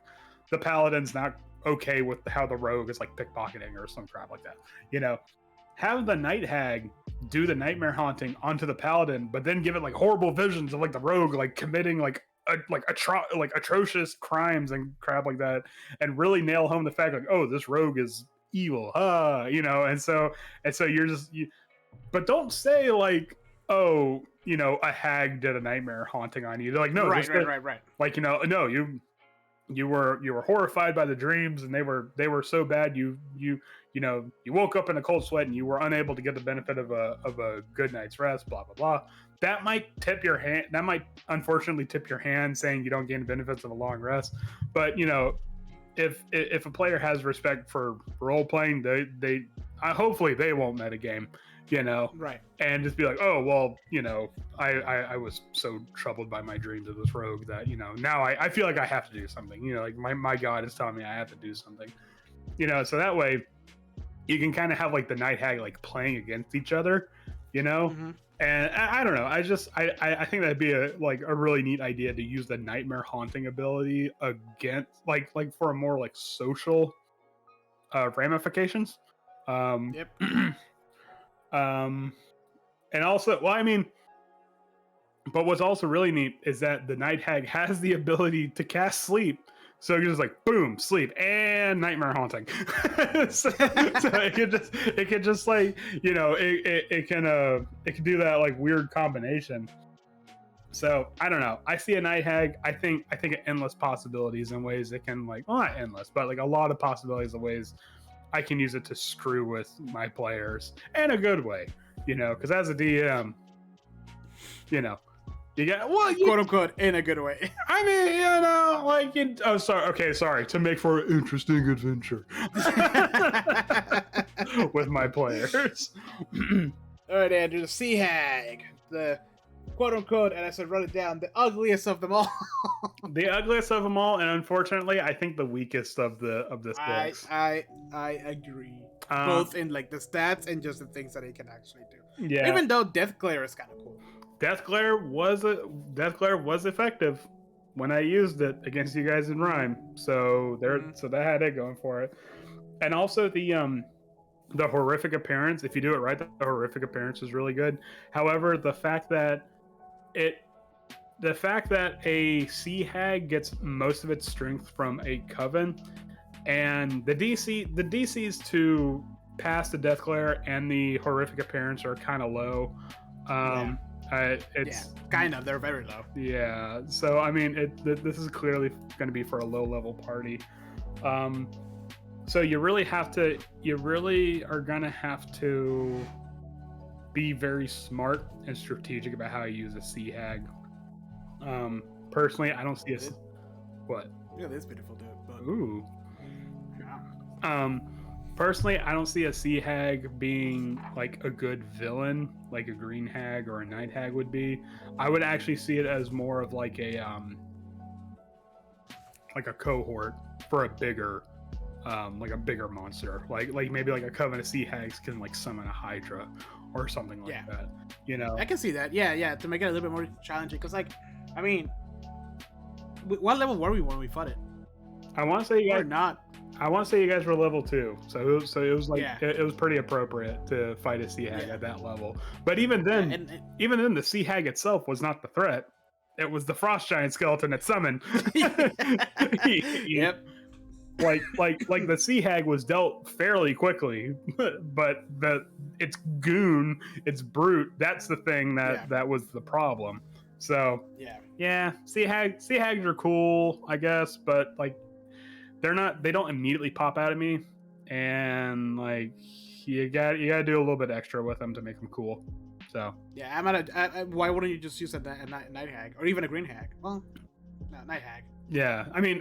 the paladin's not okay with how the rogue is like pickpocketing or some crap like that, you know, have the Night Hag do the nightmare haunting onto the paladin, but then give it like horrible visions of like the rogue like committing like atrocious crimes and crap like that, and really nail home the fact like, oh, this rogue is evil, you know, and so you're just but don't say like, oh, you know, a hag did a nightmare haunting on you. They're like, no, right. Like, you know, no, you were horrified by the dreams, and they were so bad you know, you woke up in a cold sweat and you were unable to get the benefit of a good night's rest, blah blah blah. That might tip your hand. That might unfortunately tip your hand, saying you don't gain the benefits of a long rest. But you know, if a player has respect for role playing, they hopefully they won't metagame, you know, right? And just be like, oh well, you know, I was so troubled by my dreams of this rogue that, you know, now I feel like I have to do something. You know, like my God is telling me I have to do something. You know, so that way you can kind of have like the Night Hag like playing against each other, you know. And I don't know. I think that'd be a really neat idea to use the nightmare haunting ability against like for a more like social ramifications. Yep. And also, well, I mean, but what's also really neat is that the Night Hag has the ability to cast sleep. So you're just like, boom, sleep and nightmare haunting. so it could just like, you know, it can do that like weird combination. So I don't know. I see a Night Hag. I think endless possibilities in ways it can like, well, not endless, but like a lot of possibilities of ways I can use it to screw with my players in a good way, you know, because as a DM, you know, you get quote unquote in a good way. I mean, you know, like sorry, to make for an interesting adventure with my players. All right, Andrew, the Sea Hag, the quote unquote, and I said write it down, the ugliest of them all. The ugliest of them all, and unfortunately, I think the weakest of the six. I agree. Both in like the stats and just the things that he can actually do. Yeah. Even though Death Glare is kind of cool. Death Glare was effective when I used it against you guys in Rhyme. So so that had it going for it. And also the horrific appearance, if you do it right, the horrific appearance is really good. However, the fact that a Sea Hag gets most of its strength from a Coven, and the DCs to pass the Death Glare and the horrific appearance are kind of low. It's kind of. They're very low. Yeah. So I mean, this is clearly going to be for a low level party. So you really are going to have to be very smart and strategic about how you use a Sea Hag. Personally, I don't see what. Yeah, that's beautiful, dude. But... Ooh. Personally, I don't see a Sea Hag being like a good villain, like a Green Hag or a Night Hag would be. I would actually see it as more of like a cohort for a bigger monster, like maybe like a Coven of Sea Hags can like summon a Hydra or something like that. You know, I can see that. Yeah, to make it a little bit more challenging. Because like, I mean, what level were we when we fought it? I want to say you guys or not. I want to say you guys were level 2, so it was like it was pretty appropriate to fight a Sea Hag at that level. But even then, the Sea Hag itself was not the threat. It was the Frost Giant skeleton it summoned. Yep. Like the Sea Hag was dealt fairly quickly, but its goon, its brute, that's the thing that was the problem. So Sea Hags are cool, I guess, but like they don't immediately pop out at me, and like you gotta do a little bit extra with them to make them cool. So why wouldn't you just use a Night Hag or even a Green Hag? Well, no, Night Hag. Yeah, I mean,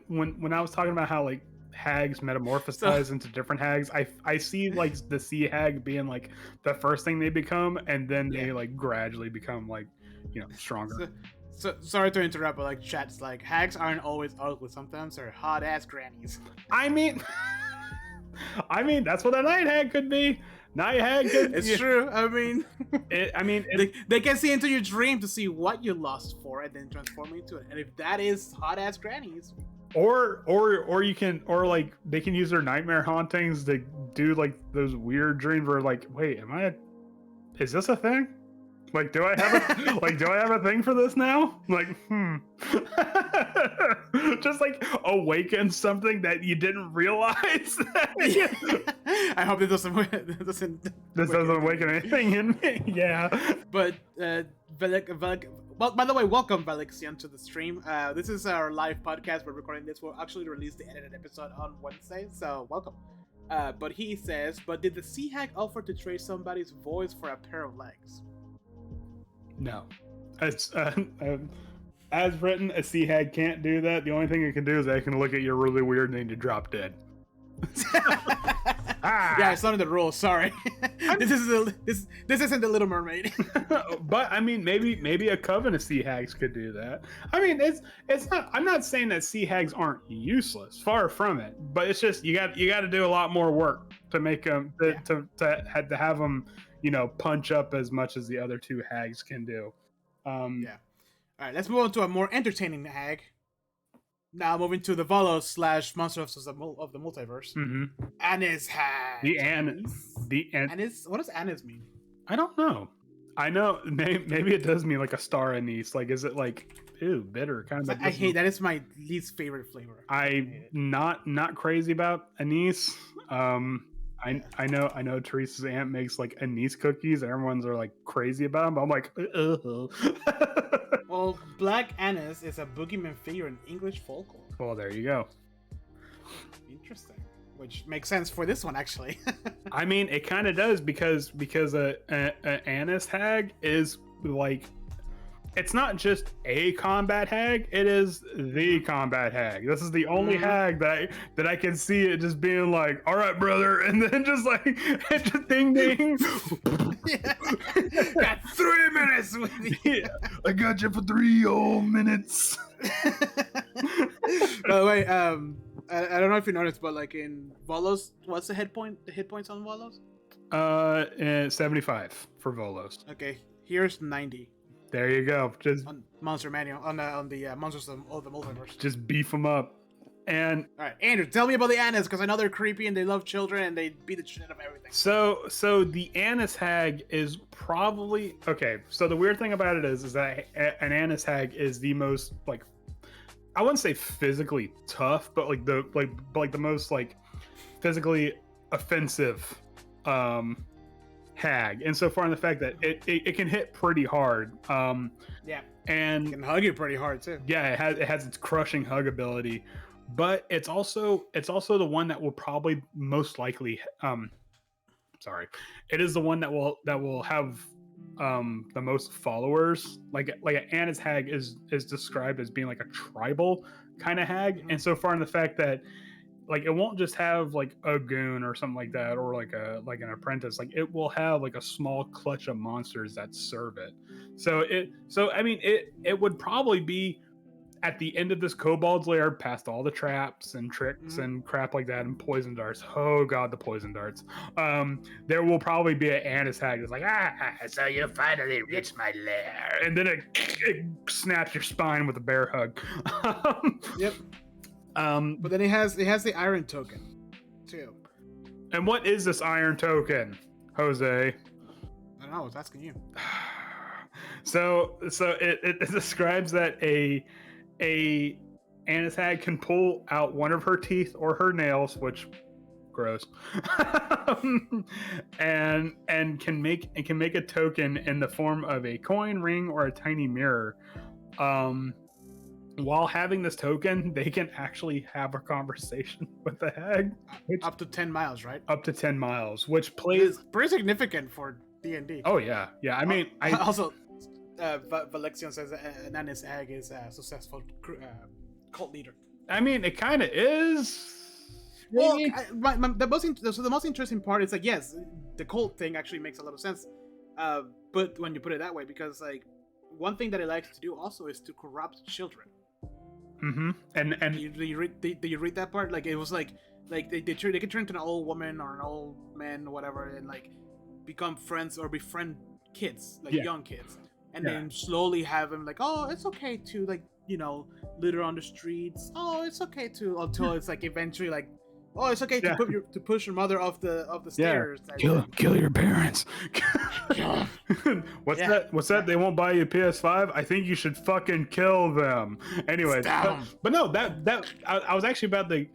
when I was talking about how like hags metamorphosize into different hags, I see like the Sea Hag being like the first thing they become, and then they like gradually become like stronger. So sorry to interrupt, but like chat's like hags aren't always ugly. Sometimes they're hot ass grannies. I mean, that's what a Night Hag could be. Night Hag could. It's true. I mean, they can see into your dream to see what you lost for, and then transform into it. And if that is hot ass grannies, or you can, or like they can use their nightmare hauntings to do like those weird dreams where like, wait, is this a thing? Like, do I have a thing for this now? Like, just like awaken something that you didn't realize. I hope it doesn't awaken anything in me. Yeah. But well, by the way, welcome Valexian to the stream. This is our live podcast. We're recording this. We'll actually release the edited episode on Wednesday, so welcome. But he says, but did the Sea Hag offer to trade somebody's voice for a pair of legs? No, it's as written. A Sea Hag can't do that. The only thing it can do is it can look at you really weird and then you drop dead. Yeah, it's under the rules. Sorry, this isn't the Little Mermaid. But I mean, maybe a Coven of Sea Hags could do that. I mean, it's not. I'm not saying that Sea Hags aren't useless. Far from it. But it's just you got to do a lot more work to make them to have them. Punch up as much as the other two hags can do. All right, let's move on to a more entertaining hag. Now moving to the Volos / Monsters of the Multiverse. Mm-hmm. Anis Hag. Anis. What does Anis mean? I don't know. I know maybe it does mean like a star anise. Like, is it like bitter kind of? I hate that. Is my least favorite flavor. I'm not crazy about anise. I know Teresa's aunt makes like anise cookies and everyone's are like crazy about them, but I'm like, Well, Black Anise is a boogeyman figure in English folklore. Well, there you go. Interesting. Which makes sense for this one, actually. I mean, it kind of does because a Anis Hag is like, it's not just a combat hag, it is the combat hag. This is the only hag that I can see it just being like, all right, brother, and then just like, just ding ding. Got 3 minutes with you. Yeah, I got you for 3 whole minutes. By the way, I don't know if you noticed, but like in Volos, what's the hit points on Volos? 75 for Volos. Okay. Here's 90 There you go. Just on Monster Manual on the Monsters of the Multiverse. just beef them up. And All right, Andrew, tell me about the Annas because I know they're creepy and they love children and they beat the shit out of everything. so the Annis Hag is probably okay. So the weird thing about it is that an Annis Hag is the most like, I wouldn't say physically tough, but like the most like physically offensive hag, and so far in the fact that it can hit pretty hard. Yeah, and it can hug you pretty hard too. Yeah, it has its crushing hug ability, but it's also the one that will probably most likely it is the one that will have the most followers. Like an Anna's hag is described as being like a tribal kind of hag, and so far in the fact that like it won't just have like a goon or something like that, or like an apprentice. Like it will have like a small clutch of monsters that serve it. So I mean it would probably be at the end of this kobold's lair, past all the traps and tricks and crap like that, and poison darts. Oh god, the poison darts. There will probably be an Annis hag that's like, so you finally reached my lair, and then it snaps your spine with a bear hug. Yep. But then it has the iron token too. And what is this iron token, Jose? I don't know. I was asking you. So it describes that a Annis hag can pull out one of her teeth or her nails, which gross, and can make a token in the form of a coin, ring, or a tiny mirror. While having this token, they can actually have a conversation with the hag. Up to 10 miles, right? Up to 10 miles, which plays... It's pretty significant for D&D. Oh, yeah. Yeah, I mean... Also, Valexion says an Annis hag is a successful cult leader. I mean, it kind of is... Well, the most interesting part is like, yes, the cult thing actually makes a lot of sense. But when you put it that way, because like, one thing that it likes to do also is to corrupt children. Mm-hmm. And do you read that part? Like it was like they could turn into an old woman or an old man or whatever, and like become friends or befriend kids, like young kids, and then slowly have them like, oh, it's okay to like, you know, litter on the streets. Oh, it's okay to, until it's like eventually like, oh, it's okay to push your mother off the stairs. Kill your parents. What's that? They won't buy you a PS5? I think you should fucking kill them. Anyway, but no, that I was actually about to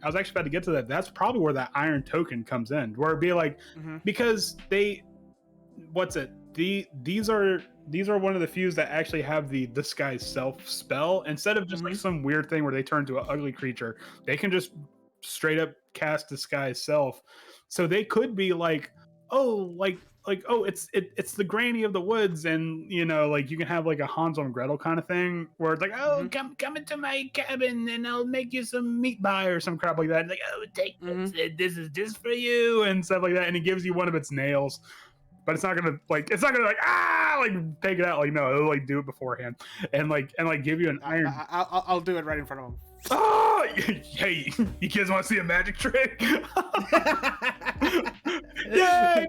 get to that. That's probably where that iron token comes in, where it'd be like, because these are one of the few that actually have the disguise self spell. Instead of just like some weird thing where they turn to an ugly creature, they can just straight up cast disguise self. So they could be like, oh, it's the granny of the woods, and you know, like you can have like a Hansel and Gretel kind of thing where it's like, oh, come into my cabin and I'll make you some meat pie or some crap like that. It's like, oh, take this is just for you and stuff like that, and it gives you one of its nails. But it's not gonna like take it out. Like, no, it'll like do it beforehand and give you an iron. I'll do it right in front of him. Oh, hey, you kids want to see a magic trick? Yay,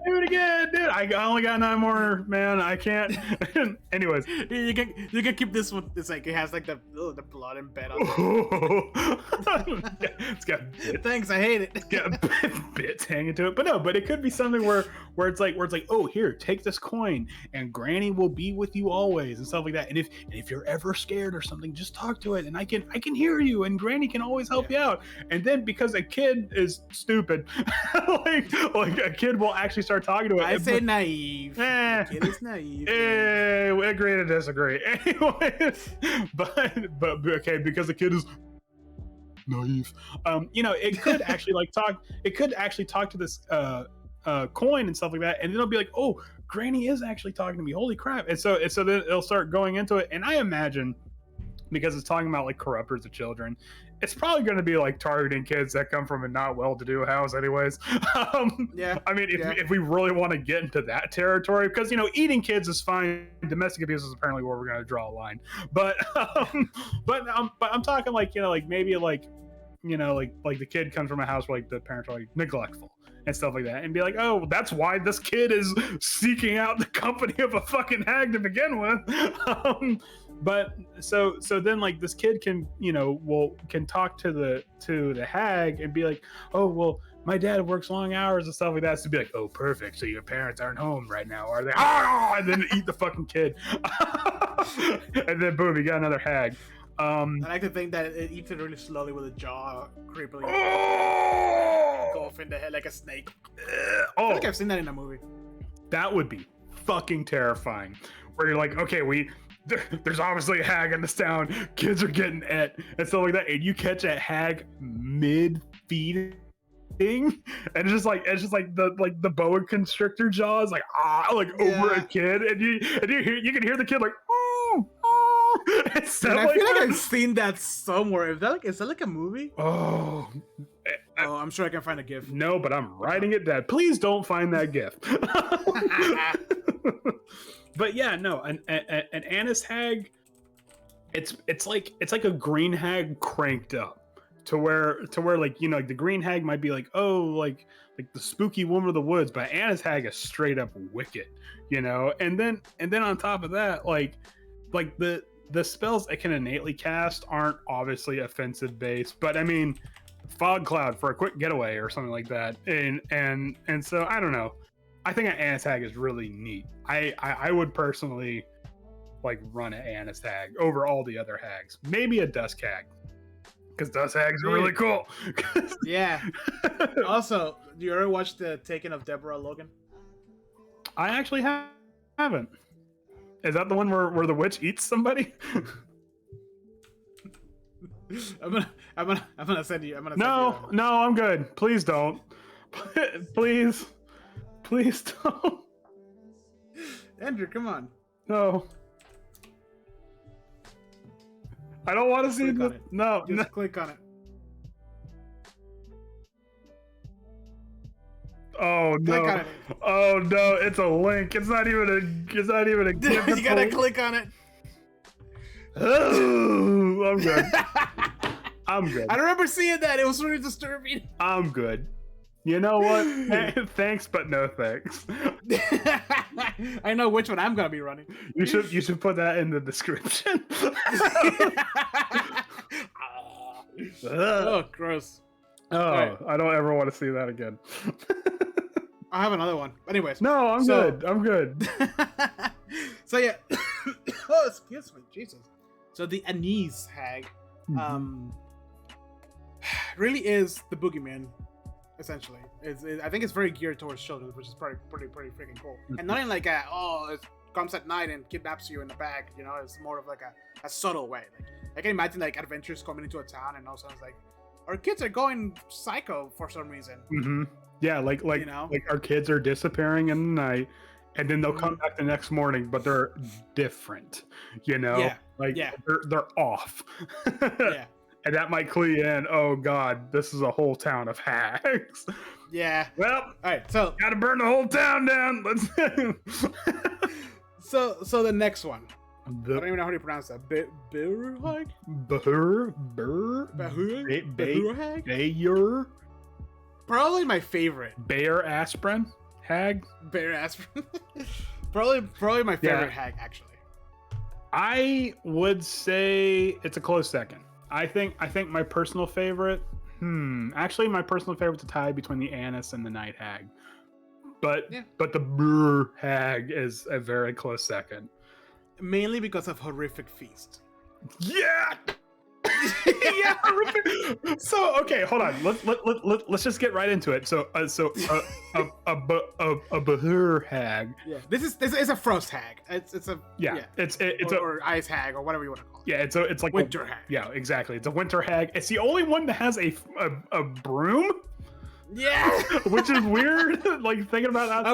do it again, dude. I only got 9 more, man. I can't. Anyways, you can keep this one. It's like it has like the blood and bed on it. It's got thanks, I hate it. It's got bits hanging to it. But it could be something where it's like, oh, here, take this coin and Granny will be with you always and stuff like that. And if you're ever scared or something, just talk to it and I can hear you and Granny can always help you out. And then because a kid is stupid, like a kid will actually start talking to it. I say naive. The kid is naive. We agree to disagree. Anyways, but okay, because the kid is naive. You know, it could actually talk. It could actually talk to this coin and stuff like that, and then it'll be like, oh, Granny is actually talking to me. Holy crap! And so then it'll start going into it, and I imagine, because it's talking about like corruptors of children, it's probably going to be like targeting kids that come from a not well-to-do house anyways. I mean, if we really want to get into that territory, because, you know, eating kids is fine. Domestic abuse is apparently where we're going to draw a line. But I'm talking like, you know, like maybe like, you know, like the kid comes from a house where like the parents are like neglectful and stuff like that, and be like, oh, that's why this kid is seeking out the company of a fucking hag to begin with. But so then like this kid can can talk to the hag and be like, oh well, my dad works long hours and stuff like that. So be like, oh perfect, so your parents aren't home right now, are they? And then eat the fucking kid. And then boom, you got another hag. I like to think that it eats it really slowly with a jaw creepily go off in the head like a snake. I feel like I've seen that in a movie. That would be fucking terrifying. Where you're like, okay, there's obviously a hag in this town. Kids are getting et and stuff like that, and you catch a hag mid-feeding, and it's just like the boa constrictor jaws over a kid, and you can hear the kid like, oh. I feel like I've seen that somewhere. Is that like a movie? Oh, I'm sure I can find a GIF. No, but I'm writing it down. Please don't find that GIF. But yeah, no, an Annis hag, it's like a green hag cranked up to where like like the green hag might be like, oh, like the spooky woman of the woods, but Annis hag is straight up wicked, and then on top of that, like the spells it can innately cast aren't obviously offensive based, but I mean, fog cloud for a quick getaway or something like that, and so I don't know. I think an Annis hag is really neat. I would personally like run an Annis hag over all the other hags. Maybe a Dusk Hag, because Dusk Hags are really cool. Yeah. Also, do you ever watch the Taking of Deborah Logan? I actually haven't. Is that the one where the witch eats somebody? I'm gonna send you. No, I'm good. Please don't. Please don't. Andrew, come on. No. I don't want to see the. No. Just click on it. Oh no! Oh no! It's a link. It's not even a GIF. You gotta click on it. Oh, I'm good. I'm good. I remember seeing that. It was really disturbing. I'm good. You know what? Thanks, but no thanks. I know which one I'm gonna be running. You should put that in the description. Oh, gross. Oh, right. I don't ever want to see that again. I have another one. Anyways. No, I'm good. I'm good. So yeah. Oh, excuse me, Jesus. So the Anise hag, really is the boogeyman, essentially. I think it's very geared towards children, which is pretty freaking cool. And not in like it comes at night and kidnaps you in the bag. It's more of like a subtle way. Like I can imagine like adventures coming into a town and all of a sudden it's like, our kids are going psycho for some reason. Mm-hmm. Yeah, like our kids are disappearing in the night, and then they'll come back the next morning, but they're different. Yeah. They're off. Yeah. And that might clue you in. Oh God, this is a whole town of hags. Yeah. Well, all right. So gotta burn the whole town down. Let's. So the next one. I don't even know how to pronounce that. Bheur hag? Bheur hag? Bheur. Probably my favorite. Bheur aspirin hag. Bheur aspirin. probably my favorite hag, actually. I would say it's a close second. I think my personal favorite. Actually, my personal favorite's a tie between the Annis and the Night Hag. But the Bheur hag is a very close second. Mainly because of Horrific Feast. Yeah. Yeah, horrific. So okay, hold on. Let's just get right into it. So a Bheur hag. Yeah, this is a frost hag. It's or ice hag or whatever you want to call it. Yeah, it's like winter hag. Yeah, exactly. It's a winter hag. It's the only one that has a broom. Yeah, which is weird. Like thinking about that. I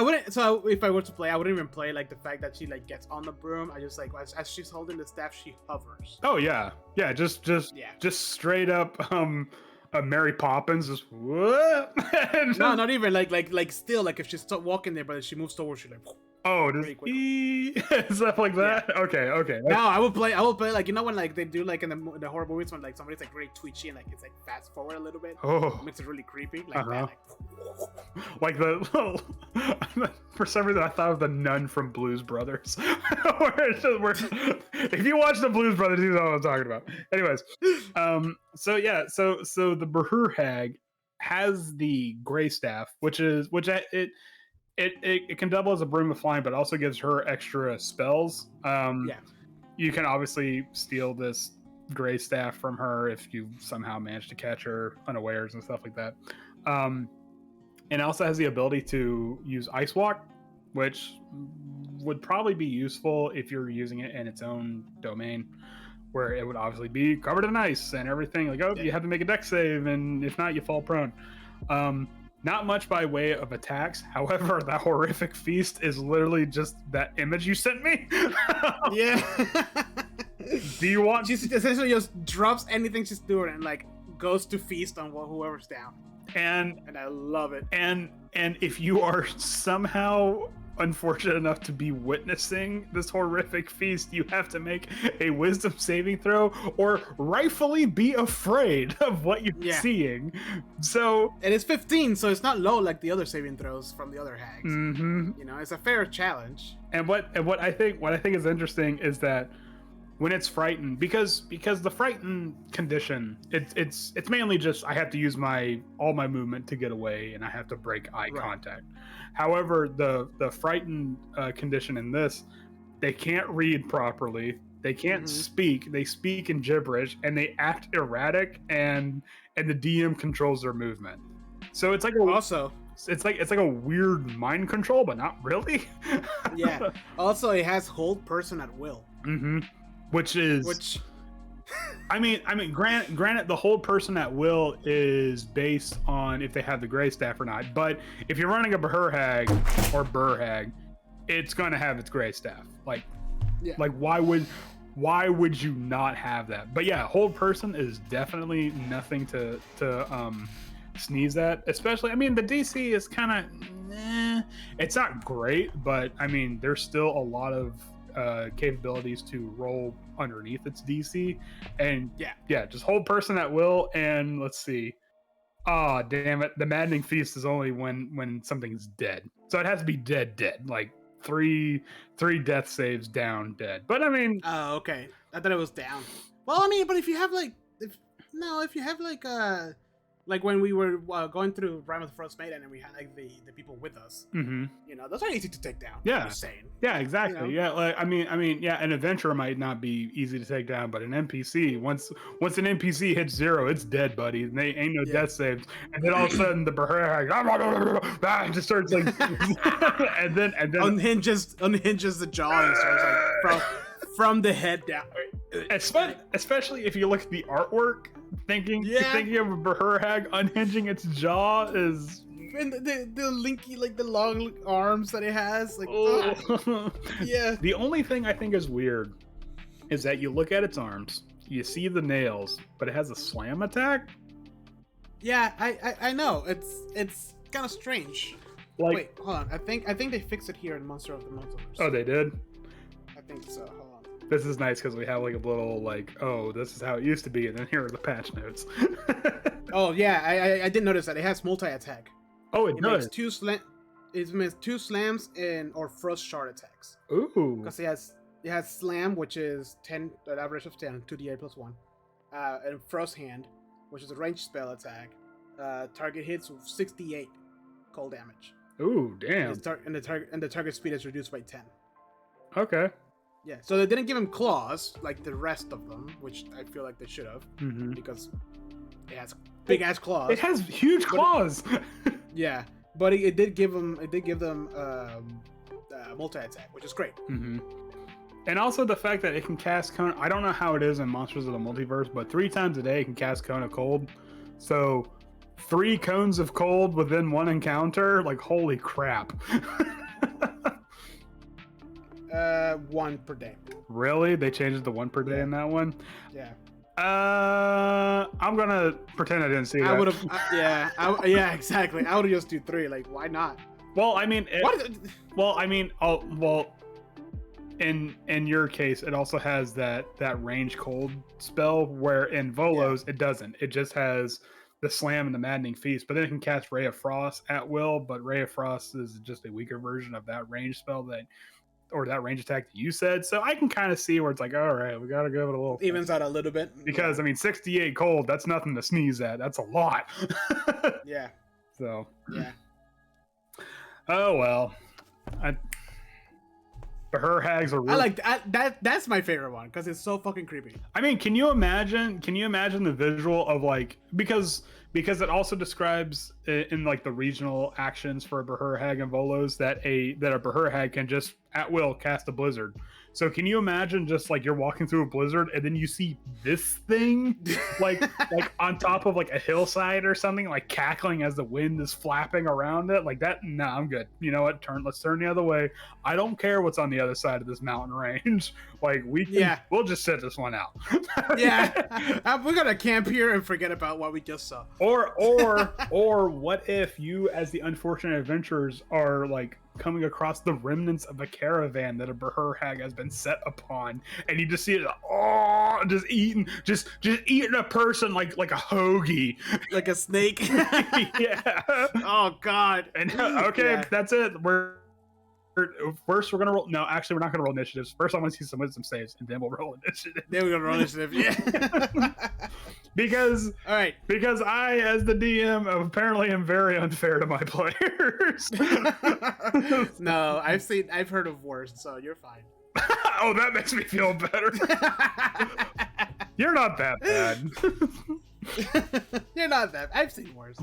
wouldn't. So if I were to play, I wouldn't even play like the fact that she like gets on the broom. I just like as she's holding the staff, she hovers. Oh yeah, just straight up a Mary Poppins, just what? No, not even like still like if she's walking there, but if she moves towards you, like. Oh, does Pretty quickly. he stuff like that? Okay. No, I will play like when like they do like in the horror movies when like somebody's like really twitchy and like it's like fast forward a little bit. Oh, It makes it really creepy like that. Like the for some reason I thought of the nun from Blues Brothers. where if you watch the Blues Brothers, you know what I'm talking about. Anyways, so the Bheur Hag has the gray staff, it can double as a broom of flying, but also gives her extra spells. You can obviously steal this gray staff from her if you somehow manage to catch her unawares and stuff like that. And it also has the ability to use Ice Walk, which would probably be useful if you're using it in its own domain, where it would obviously be covered in ice and everything. Like, you have to make a dex save, and if not, you fall prone. Not much by way of attacks. However, that horrific feast is literally just that image you sent me. Yeah. Do you want? She essentially just drops anything she's doing and like goes to feast on whoever's down. And I love it. And if you are somehow unfortunate enough to be witnessing this horrific feast, you have to make a wisdom saving throw or rightfully be afraid of what you're seeing. So it is 15, so it's not low like the other saving throws from the other hags. Mm-hmm. You know, it's a fair challenge. And what I think is interesting is that when it's frightened, because the frightened condition, it's mainly just I have to use all my movement to get away, and I have to break eye contact. However, the frightened condition in this, they can't read properly, they can't speak, they speak in gibberish, and they act erratic, and the DM controls their movement. So it's like it's like a weird mind control, but not really. Yeah. Also, it has hold person at will. Mm-hmm. Which I mean, granted, the hold person at will is based on if they have the gray staff or not. But if you're running a Bheur Hag or Bheur Hag, it's going to have its gray staff. Like why would you not have that? But yeah, hold person is definitely nothing to sneeze at. Especially, I mean, the DC is kind of, it's not great, but I mean, there's still a lot of capabilities to roll underneath its DC, and just hold person at will. And let's see, damn it, the maddening feast is only when something's dead, so it has to be dead, like three death saves down, dead. But I mean, okay, I thought it was down. Well, I mean, but if you have like when we were going through Rime of the Frost Maiden and we had like the people with us, you know, those are easy to take down. Yeah, I'm just saying. Yeah, exactly. You know? Yeah, like I mean, yeah, an adventurer might not be easy to take down, but an NPC, once an NPC hits 0, it's dead, buddy. And they ain't no death saves. And then all of a sudden the Bheur just starts like, and then unhinges the jaw and starts like from the head down. Especially if you look at the artwork. Thinking of a Bheur Hag unhinging its jaw is, and the linky, like the long arms that it has, like yeah. The only thing I think is weird is that you look at its arms, you see the nails, but it has a slam attack. Yeah, I know, it's kind of strange. Like, wait, hold on, I think they fixed it here in Monster of the Multiverse. Oh, they did? I think so. Hold on. This is nice because we have like a little like, oh, this is how it used to be, and then here are the patch notes. Oh yeah, I did notice that it has multi-attack. Oh, it does. It makes 2 slams or frost shard attacks. Ooh. Because it has slam, which is 10, an average of 10, 2d8 plus 1, and frost hand, which is a ranged spell attack. Target hits with 68 cold damage. Ooh, damn. And the target speed is reduced by 10. Okay. Yeah, so they didn't give him claws like the rest of them, which I feel like they should have, because it has big ass claws. It has huge claws. Yeah, but it did give them multi attack, which is great. And also the fact that it can cast cone. I don't know how it is in Monsters of the Multiverse, but 3 times a day it can cast Cone of Cold. So 3 cones of cold within 1 encounter. Like, holy crap. 1 per day. Really? They changed it to 1 per day in that one? Yeah. I'm gonna pretend I didn't see that. I would have. Yeah, exactly. I would have just do 3. Like, why not? Well, I mean, What? in your case, it also has that range cold spell, where in Volo's it doesn't. It just has the slam and the maddening feast, but then it can cast Ray of Frost at will. But Ray of Frost is just a weaker version of that range spell that range attack that you said. So I can kind of see where it's like, all right, we got to give it a little Evens out a little bit. because I mean, 68 cold, that's nothing to sneeze at. That's a lot. Yeah. So Yeah. oh well. Her hags are. I like that. That's my favorite one because it's so fucking creepy. I mean, can you imagine the visual of like because it also describes in like the regional actions for a Bheur Hag and Volos that a Bheur Hag can just at will cast a blizzard. So can you imagine just like you're walking through a blizzard and then you see this thing like on top of like a hillside or something, like cackling as the wind is flapping around it like that? No, I'm good. You know what? Let's turn the other way. I don't care what's on the other side of this mountain range. Like we'll just sit this one out. Yeah, we're gonna camp here and forget about what we just saw. Or what if you, as the unfortunate adventurers, are like coming across the remnants of a caravan that a Bheur Hag has been set upon, and you just see it, just eating a person like a hoagie, like a snake. Yeah. Oh God. And okay, that's it. First, we're gonna roll. No, actually, we're not gonna roll initiatives. First, I want to see some wisdom saves, and then we'll roll initiative. Then we're gonna roll initiative. Yeah. Because all right. Because I, as the DM, apparently am very unfair to my players. No, I've heard of worse, so you're fine. Oh, that makes me feel better. You're not that bad. You're not that. I've seen worse.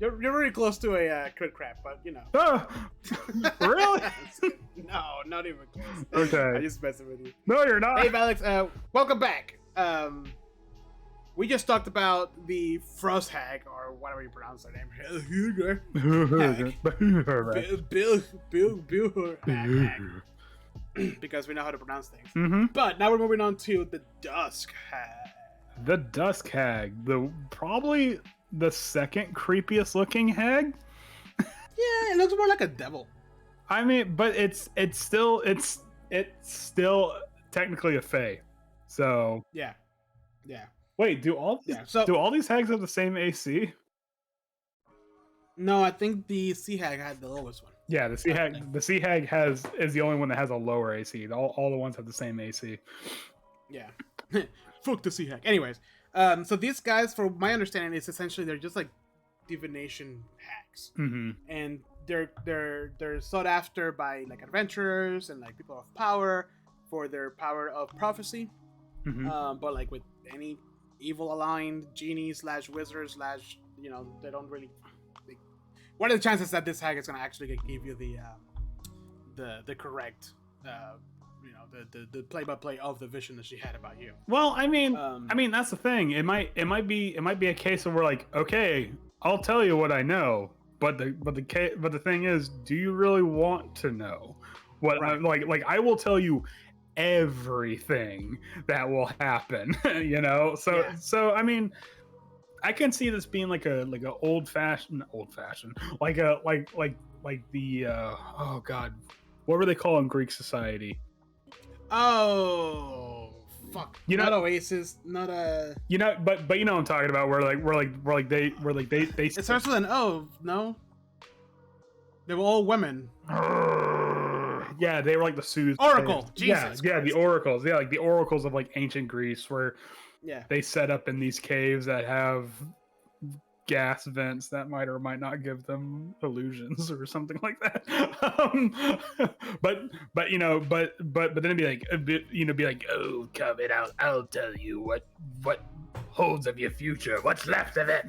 You're really close to a crit crap, but you know. Really? No, not even close. Okay. I'm just messing with you. No, you're not. Hey, Alex. Welcome back. We just talked about the Frost Hag, or whatever you pronounce her name. Hag. Because we know how to pronounce things. Mm-hmm. But now we're moving on to the Dusk Hat. The Dusk Hag, probably the second creepiest looking hag. Yeah, it looks more like a devil. I mean, but it's still technically a fae. So yeah. Wait, do all these hags have the same AC? No, I think the Sea Hag had the lowest one. Yeah, the Sea Hag is the only one that has a lower AC. All the ones have the same AC. Yeah. Fuck the Sea Hag. Anyways, so these guys, from my understanding, is essentially they're just like divination hags, and they're sought after by like adventurers and like people of power for their power of prophecy. But like with any evil aligned genie / wizard / they don't really. What are the chances that this hag is going to actually give you the correct the play-by-play of the vision that she had about you? Well, I mean that's the thing. It might be a case of we're like, okay, I'll tell you what I know, but the thing is, do you really want to know what? Right. Like I will tell you everything that will happen. So I mean, I can see this being like a old fashioned like the oh god, what were they called in Greek society? Oh fuck! Not Oasis, not a. But you know what I'm talking about. Where they. It starts with an O. No. They were all women. Yeah, they were like the soothsayers. Oracle. Jesus. Yeah, the oracles. Yeah, like the oracles of like ancient Greece, where they set up in these caves that have gas vents that might or might not give them illusions or something like that. But then it'd be like, oh, Coven, I'll tell you what holds of your future, what's left of it.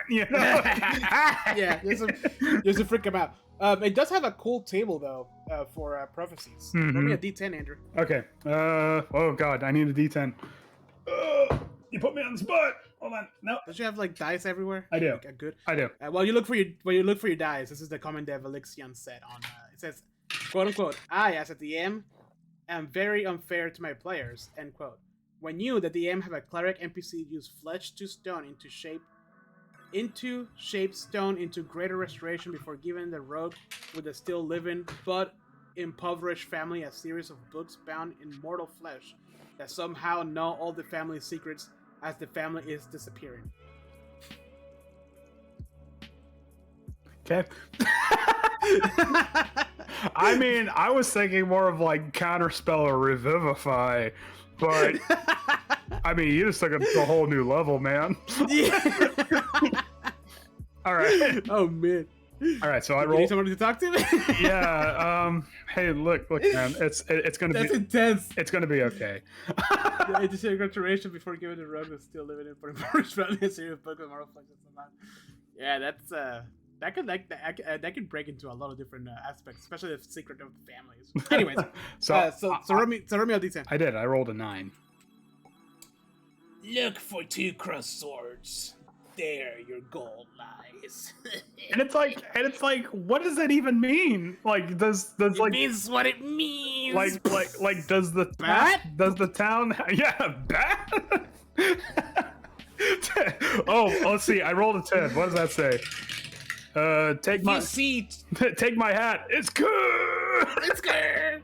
Yeah, just to freak them out. It does have a cool table though for prophecies. Roll me a D10, Andrew. Okay. Oh god, I need a D10. You put me on the spot. Hold on. No. Don't you have like dice everywhere? I do. Okay, good. I do. While you look for your dice, this is the common dev Elixion said on. It says, "quote unquote," I, as a DM, am very unfair to my players. End quote. When you, the DM, have a cleric NPC use flesh to stone into shape into shaped stone into greater restoration before giving the rogue with the still living but impoverished family a series of books bound in mortal flesh that somehow know all the family's secrets as the family is disappearing. Okay. I mean, I was thinking more of like counterspell or revivify, but I mean, you just took it to a whole new level, man. Yeah. All right. Oh man. All right, so I You roll. need somebody to talk to? Yeah. Hey, look, man. It's gonna That's be. intense. It's gonna be okay. It's just a restoration before giving the rogue that's still living in for impoverished family a series of books of mortal flesh. Yeah, that's that could break into a lot of different aspects, especially the secret of the families. Anyways, so roll me a d10. I did. I rolled a 9. Look for 2 crossed swords. There your goal lies. And it's like, what does that even mean? Like, does it like means what it means. like does the bat? Does the town? Yeah, bat. Oh, let's see. I rolled a 10. What does that say? Take my seat. Take my hat. It's good. It's good.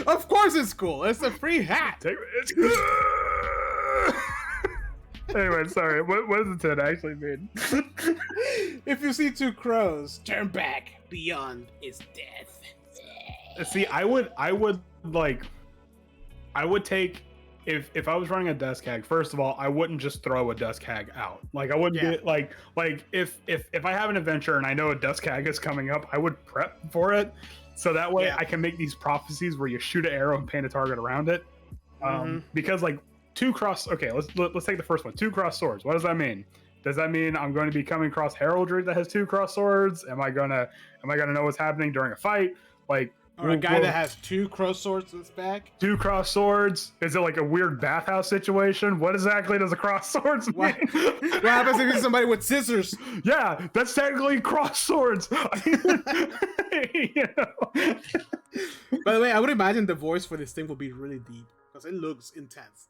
Of course it's cool. It's a free hat. It's good. Anyway, sorry. What does the 10 actually mean? If you see 2 crows, turn back. Beyond is death. See, I would take if I was running a Dusk Hag. First of all, I wouldn't just throw a Dusk Hag out. Like I wouldn't get like if I have an adventure and I know a Dusk Hag is coming up, I would prep for it. So that way I can make these prophecies where you shoot an arrow and paint a target around it. Because like 2 cross. Okay, let's take the first one. 2 cross swords. What does that mean? Does that mean I'm going to be coming across heraldry that has 2 cross swords? Am I gonna know what's happening during a fight? Like, or a guy that has 2 cross swords in his back? 2 cross swords? Is it like a weird bathhouse situation? What exactly does a cross swords mean? What happens if it's somebody with scissors? Yeah, that's technically cross swords. You know? By the way, I would imagine the voice for this thing will be really deep because it looks intense.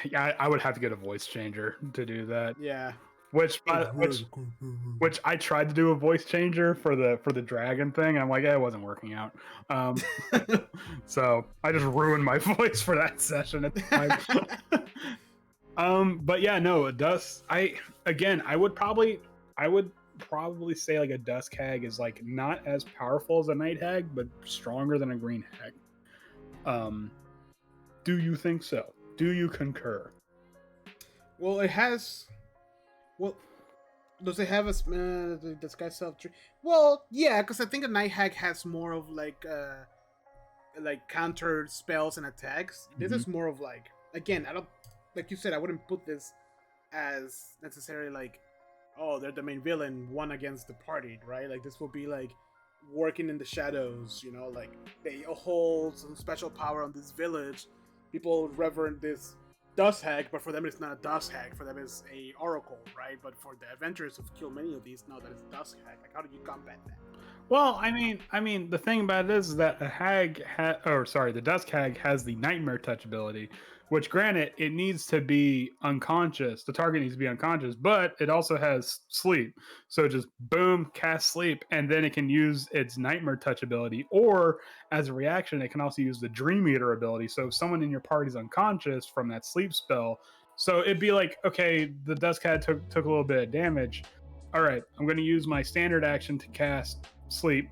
Yeah, I would have to get a voice changer to do that. Yeah. Which I tried to do a voice changer for the dragon thing. I'm like, it wasn't working out. So I just ruined my voice for that session at the time. But yeah, no, I would probably say like a Dusk Hag is like not as powerful as a Night Hag, but stronger than a Green Hag. Do you think so? Do you concur? Well, it has. Well, does it have a disguise self tree? Well, yeah, because I think a Night Hag has more of like counter spells and attacks. This is more of like, again, I don't, like you said, I wouldn't put this as necessarily like, oh, they're the main villain, one against the party, right? Like this will be like working in the shadows, you know, like they hold some special power on this village. People reverend this Dusk Hag, but for them it's not a Dusk Hag. For them it's a Oracle, right? But for the adventurers who've killed many of these, know that it's Dusk Hag. Like, how do you combat that? Well, I mean, the thing about it is that the Dusk Hag has the Nightmare Touch ability, which, granted, it needs to be unconscious. The target needs to be unconscious, but it also has sleep. So just boom, cast sleep, and then it can use its Nightmare Touch ability, or as a reaction, it can also use the Dream Eater ability. So if someone in your party is unconscious from that sleep spell, so it'd be like, okay, the Dusk Hag took a little bit of damage. All right, I'm going to use my standard action to cast sleep.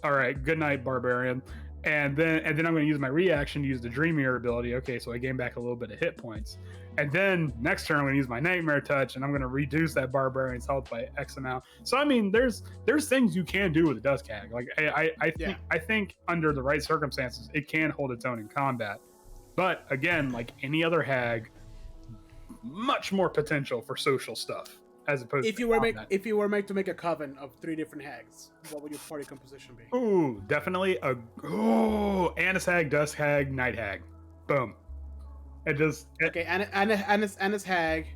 All right, good night, barbarian. And then I'm going to use my reaction to use the Dream Eater ability. Okay, so I gain back a little bit of hit points. And then next turn I'm going to use my Nightmare Touch, and I'm going to reduce that barbarian's health by X amount. So I mean, there's things you can do with a Dusk Hag. Like I think under the right circumstances, it can hold its own in combat. But again, like any other hag, much more potential for social stuff. As opposed if you were made to make a coven of 3 different hags, what would your party composition be? Ooh, definitely Annis Hag, Dusk Hag, Night Hag. Boom. Okay, Annis Hag,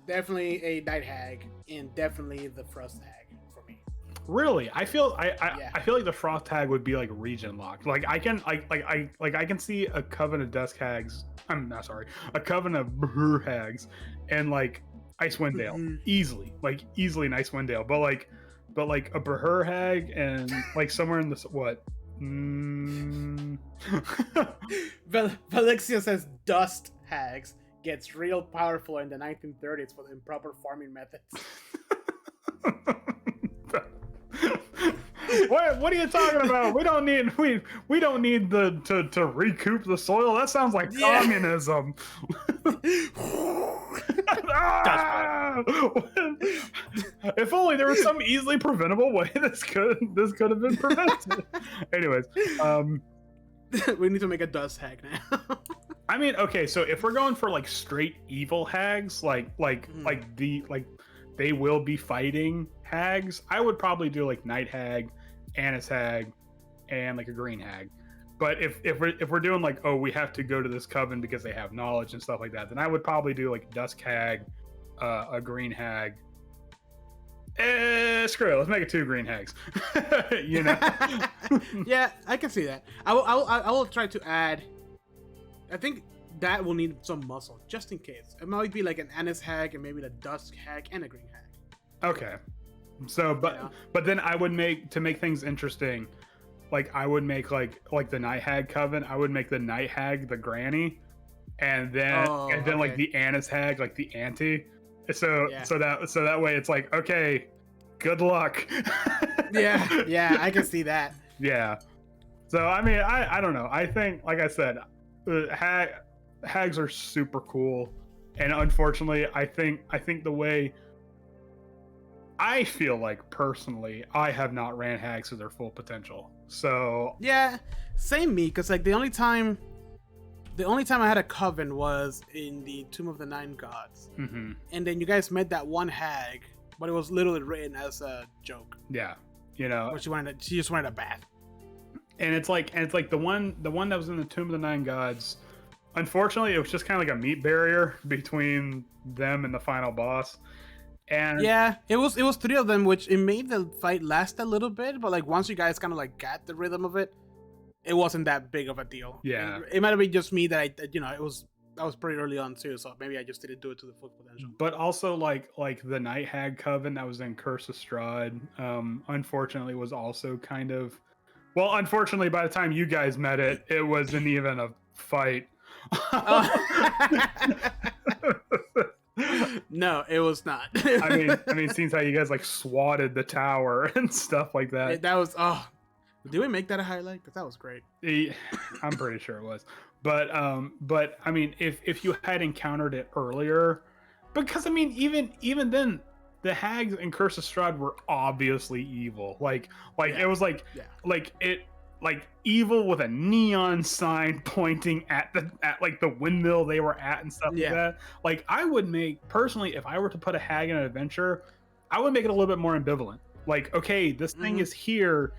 definitely a Night Hag, and definitely the Frost Hag for me. Really, I feel Yeah. I feel like the Frost Hag would be like region locked. Like I can I can see a coven of Dusk Hags. I'm not sorry, a coven of Bheur Hags, and like Icewind Dale easily, like easily in Icewind Dale. But like a Bheur Hag and like somewhere in this what? Valixia says Dust Hags gets real powerful in the 1930s for the improper farming methods. What are you talking about? We don't need to recoup the soil. That sounds like communism. If only there was some easily preventable way this could have been prevented. Anyways, we need to make a Dust Hag now. I mean, okay, so if we're going for like straight evil hags, like they will be fighting hags, I would probably do like Night Hag, Annis Hag, and like a Green Hag. But if we're doing like, oh, we have to go to this coven because they have knowledge and stuff like that, then I would probably do like Dusk Hag, a Green Hag. Screw it, let's make it 2 Green Hags. You know? Yeah, I can see that. I will try to add. I think that will need some muscle just in case. It might be like an Annis Hag and maybe the Dusk Hag and a Green Hag. Okay. So, but then I would make things interesting. Like I would make like the Night Hag coven. I would make the Night Hag the granny, and then like the Annis Hag like the auntie. So that way it's like, okay, good luck. yeah, I can see that. Yeah. So I mean, I don't know. I think, like I said, hags are super cool, and unfortunately, I think the way I feel like personally, I have not ran hags to their full potential. So yeah, same me. Because like the only time I had a coven was in the Tomb of the Nine Gods, and then you guys met that one hag, but it was literally written as a joke. Yeah, you know, she just wanted a bath. And it's like the one that was in the Tomb of the Nine Gods. Unfortunately, it was just kind of like a meat barrier between them and the final boss. And yeah, it was 3 of them, which it made the fight last a little bit. But like once you guys kind of like got the rhythm of it, it wasn't that big of a deal. Yeah, it might have been just me that I was pretty early on too, so maybe I just didn't do it to the full potential. But also like the Night Hag coven that was in Curse of Strahd, unfortunately was also kind of. Well, unfortunately, by the time you guys met it, it wasn't even a fight. No, it was not. I mean, it seems how you guys like swatted the tower and stuff like that. That was did we make that a highlight? Because that was great. I'm pretty sure it was. But I mean, if you had encountered it earlier, because I mean, even then. The hags in Curse of Strahd were obviously evil. Like it was like evil with a neon sign pointing at the windmill they were at and stuff like that. Like I would make personally, if I were to put a hag in an adventure, I would make it a little bit more ambivalent. Like, okay, this thing is here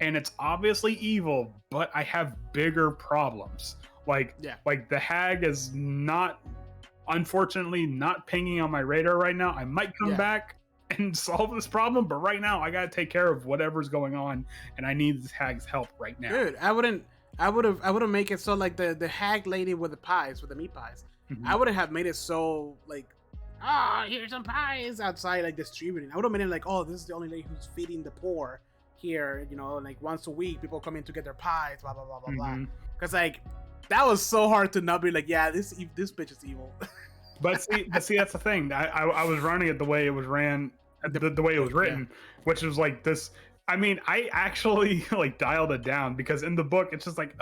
and it's obviously evil, but I have bigger problems. Like the hag is unfortunately not pinging on my radar right now. I might come back and solve this problem, but right now I gotta take care of whatever's going on, and I need this hag's help right now. Dude, I would have make it so like the hag lady with the meat pies. I wouldn't have made it so like, here's some pies outside like distributing. I would have made it like, this is the only lady who's feeding the poor here, like once a week people come in to get their pies, blah blah blah blah blah. Because like that was so hard to not be like, this bitch is evil. But see, that's the thing. I was running it the way it was ran, the way it was written, which was like this. I mean, I actually like dialed it down because in the book it's just like,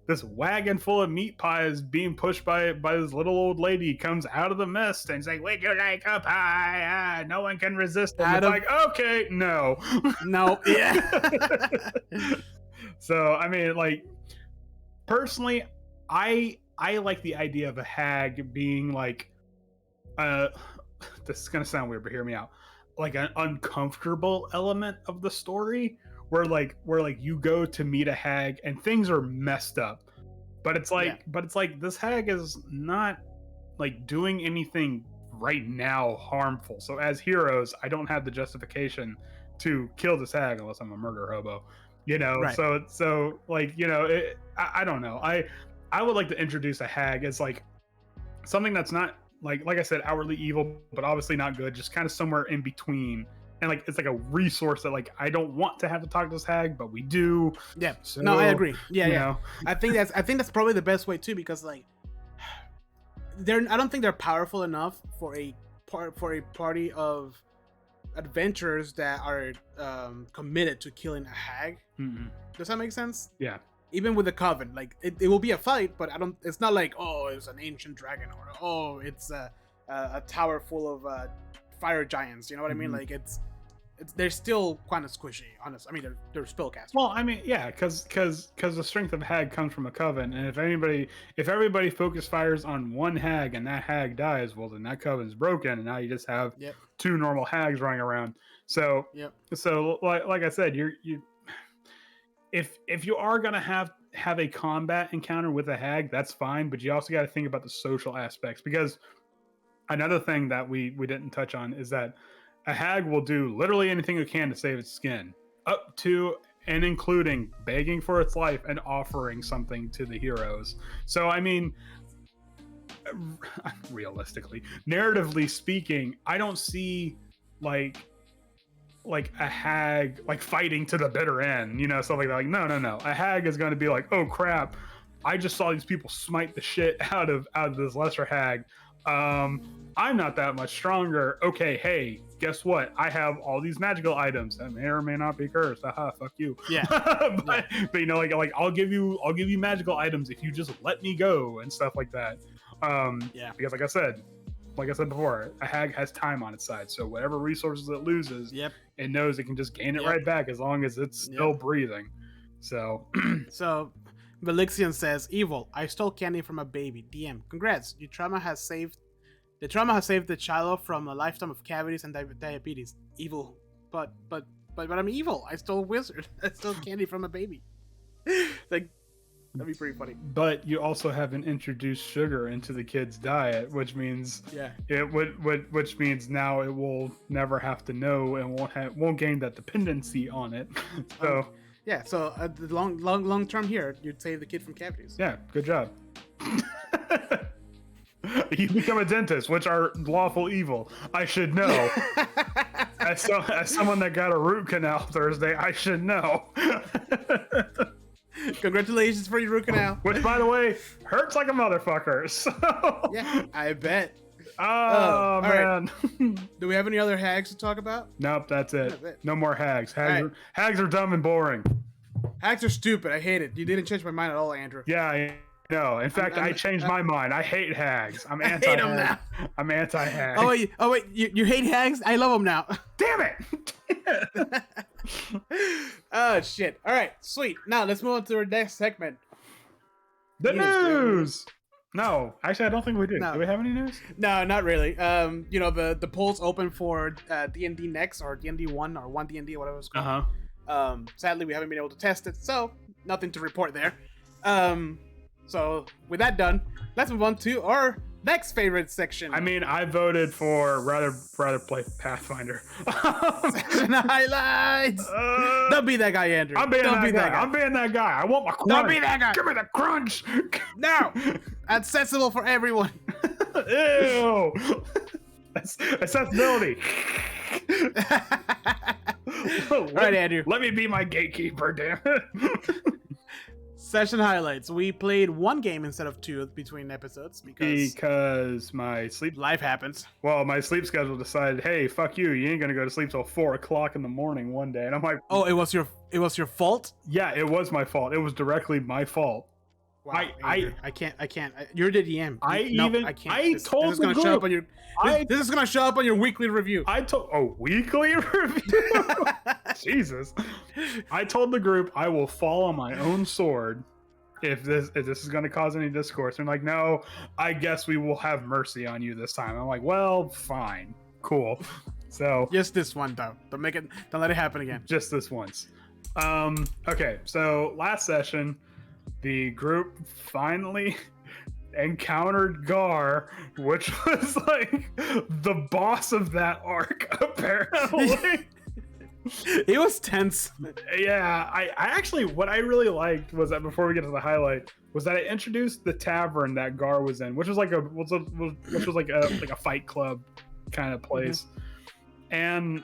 this wagon full of meat pies being pushed by this little old lady comes out of the mist and it's like, would you like a pie? No one can resist it. It's like, okay, no, yeah. So I mean, like. Personally, I like the idea of a hag being like, this is gonna sound weird, but hear me out. Like an uncomfortable element of the story, where you go to meet a hag and things are messed up, but it's like this hag is not like doing anything right now harmful. So as heroes, I don't have the justification to kill this hag unless I'm a murder hobo, you know. Right. So like, you know, I don't know. I would like to introduce a hag as like something that's not like I said, outwardly evil, but obviously not good, just kind of somewhere in between. And like it's like a resource that like I don't want to have to talk to this hag, but we do. Yeah. So, No, I agree. Yeah, yeah. know. I think that's probably the best way too, because like I don't think they're powerful enough for a party of adventurers that are committed to killing a hag. Mm-hmm. Does that make sense? Yeah. Even with the Coven, like it will be a fight, but it's not like, oh, it's an ancient dragon, or oh, it's a tower full of fire giants. You know what I mean? Like they're still kind of squishy, honest. I mean, they're spellcasters. Well, I mean, yeah, because the strength of a hag comes from a coven, and if everybody focus fires on one hag and that hag dies, well, then that coven's broken, and now you just have two normal hags running around. So, so like I said, if you are gonna have a combat encounter with a hag, that's fine, but you also got to think about the social aspects, because another thing that we didn't touch on is that a hag will do literally anything it can to save its skin, up to and including begging for its life and offering something to the heroes. So, I mean, realistically, narratively speaking, I don't see like a hag like fighting to the bitter end, you know, stuff like that. Like, no. A hag is going to be like, oh crap, I just saw these people smite the shit out of this lesser hag. I'm not that much stronger. Okay, hey, guess what? I have all these magical items that may or may not be cursed. Haha, fuck you. Yeah. but you know, like I'll give you magical items if you just let me go and stuff like that. Because like I said before, a hag has time on its side. So whatever resources it loses, it knows it can just gain it right back as long as it's still breathing. So So Velixian says, evil, I stole candy from a baby. DM, congrats. The trauma has saved the child from a lifetime of cavities and diabetes. Evil, but I'm evil. I stole wizard. I stole candy from a baby. Like, that'd be pretty funny. But you also haven't introduced sugar into the kid's diet, which means which means now it will never have to know and won't gain that dependency on it. So so the long term here, you'd save the kid from cavities. Yeah, good job. You become a dentist, which are lawful evil. I should know. As someone that got a root canal Thursday, I should know. Congratulations for your root canal. Which, by the way, hurts like a motherfucker. So. Yeah, I bet. Oh, man. Right. Do we have any other hags to talk about? Nope, that's it. No more hags. Hags are dumb and boring. Hags are stupid. I hate it. You didn't change my mind at all, Andrew. Yeah, no. In fact, I changed my mind. I hate hags. I'm anti-hag. I hate them now. I'm anti-hag. Oh wait, you hate hags? I love them now. Damn it! Oh shit! All right, sweet. Now let's move on to our next segment. The news. No, actually, I don't think we do. No. Do we have any news? No, not really. You know, the polls open for D&D Next or D&D 1 or 1 D&D, whatever it's called. Sadly, we haven't been able to test it, so nothing to report there. So with that done, let's move on to our next favorite section. I mean, I voted for rather play Pathfinder. Section highlights. Don't be that guy, Andrew. I'm being that guy. I want my crunch. Don't be that guy. Give me the crunch. No, accessible for everyone. Ew. Accessibility. All right, Andrew. Let me be my gatekeeper, damn it. Session highlights. We played one game instead of two between episodes because my sleep life happens. Well, my sleep schedule decided, hey, fuck you, you ain't gonna go to sleep till 4:00 in the morning one day, and I'm like, oh, it was your fault? Yeah, it was my fault. It was directly my fault. Wow, I can't. You're the DM. I can't. This is gonna show up on your. This is gonna show up on your weekly review. Weekly review. Jesus. I told the group I will fall on my own sword if this is gonna cause any discourse. And like, no, I guess we will have mercy on you this time. I'm like, well, fine, cool. So just this one though. Don't let it happen again. Just this once. Okay. So last session, the group finally encountered Gar, which was like the boss of that arc, apparently. It was tense. Yeah, I actually, what I really liked was that before we get to the highlight, was that I introduced the tavern that Gar was in, which was like a fight club kind of place. And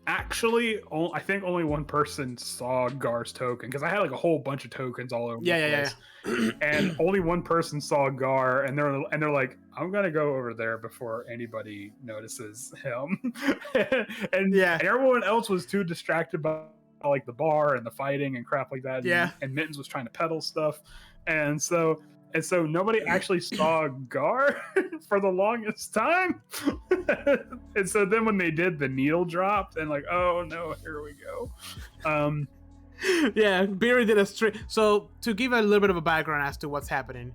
actually, I think only one person saw Gar's token, because I had like a whole bunch of tokens all over the place. And only one person saw Gar, and they're like, I'm gonna go over there before anybody notices him. and everyone else was too distracted by like the bar and the fighting and crap like that. And Mittens was trying to peddle stuff, and so nobody actually saw Gar for the longest time. And so then when they did, the needle dropped, and like, oh no, here we go. Bheur did a straight. So to give a little bit of a background as to what's happening,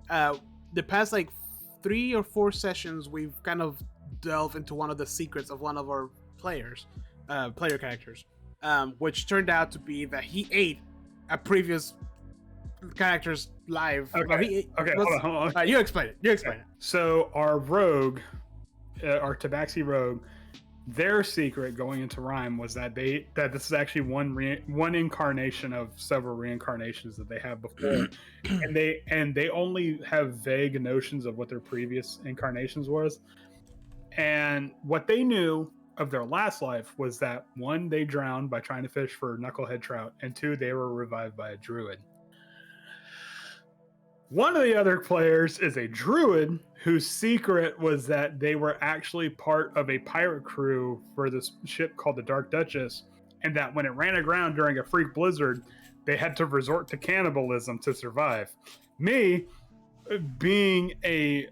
the past like 3 or 4 sessions, we've kind of delved into one of the secrets of one of our player characters, which turned out to be that he ate a previous character's live. Okay, hold on. You explain it. So our rogue, our Tabaxi rogue, their secret going into Rhyme was that this is actually one incarnation of several reincarnations that they have before, and they only have vague notions of what their previous incarnations was, and what they knew of their last life was that 1, they drowned by trying to fish for knucklehead trout, and 2, they were revived by a druid. One of the other players is a druid whose secret was that they were actually part of a pirate crew for this ship called the Dark Duchess, and that when it ran aground during a freak blizzard, they had to resort to cannibalism to survive. Me, being a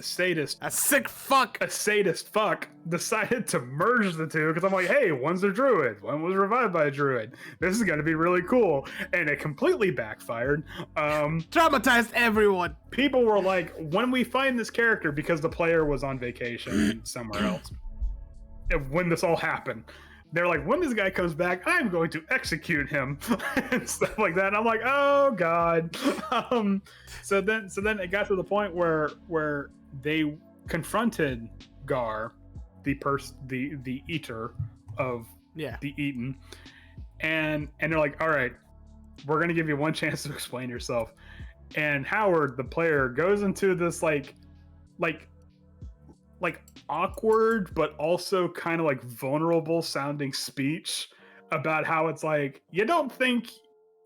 sadist, a sadist fuck, decided to merge the two, because I'm like, hey, one's a druid, one was revived by a druid, this is going to be really cool, and it completely backfired. Traumatized everyone. People were like, when we find this character, because the player was on vacation somewhere else when this all happened, they're like, when this guy comes back, I'm going to execute him and stuff like that. And I'm like, oh god. So then it got to the point where they confronted Gar, the eater of the eaten, and they're like, all right, we're gonna give you one chance to explain yourself. And Howard, the player, goes into this like awkward but also kind of like vulnerable sounding speech about how it's like, you don't think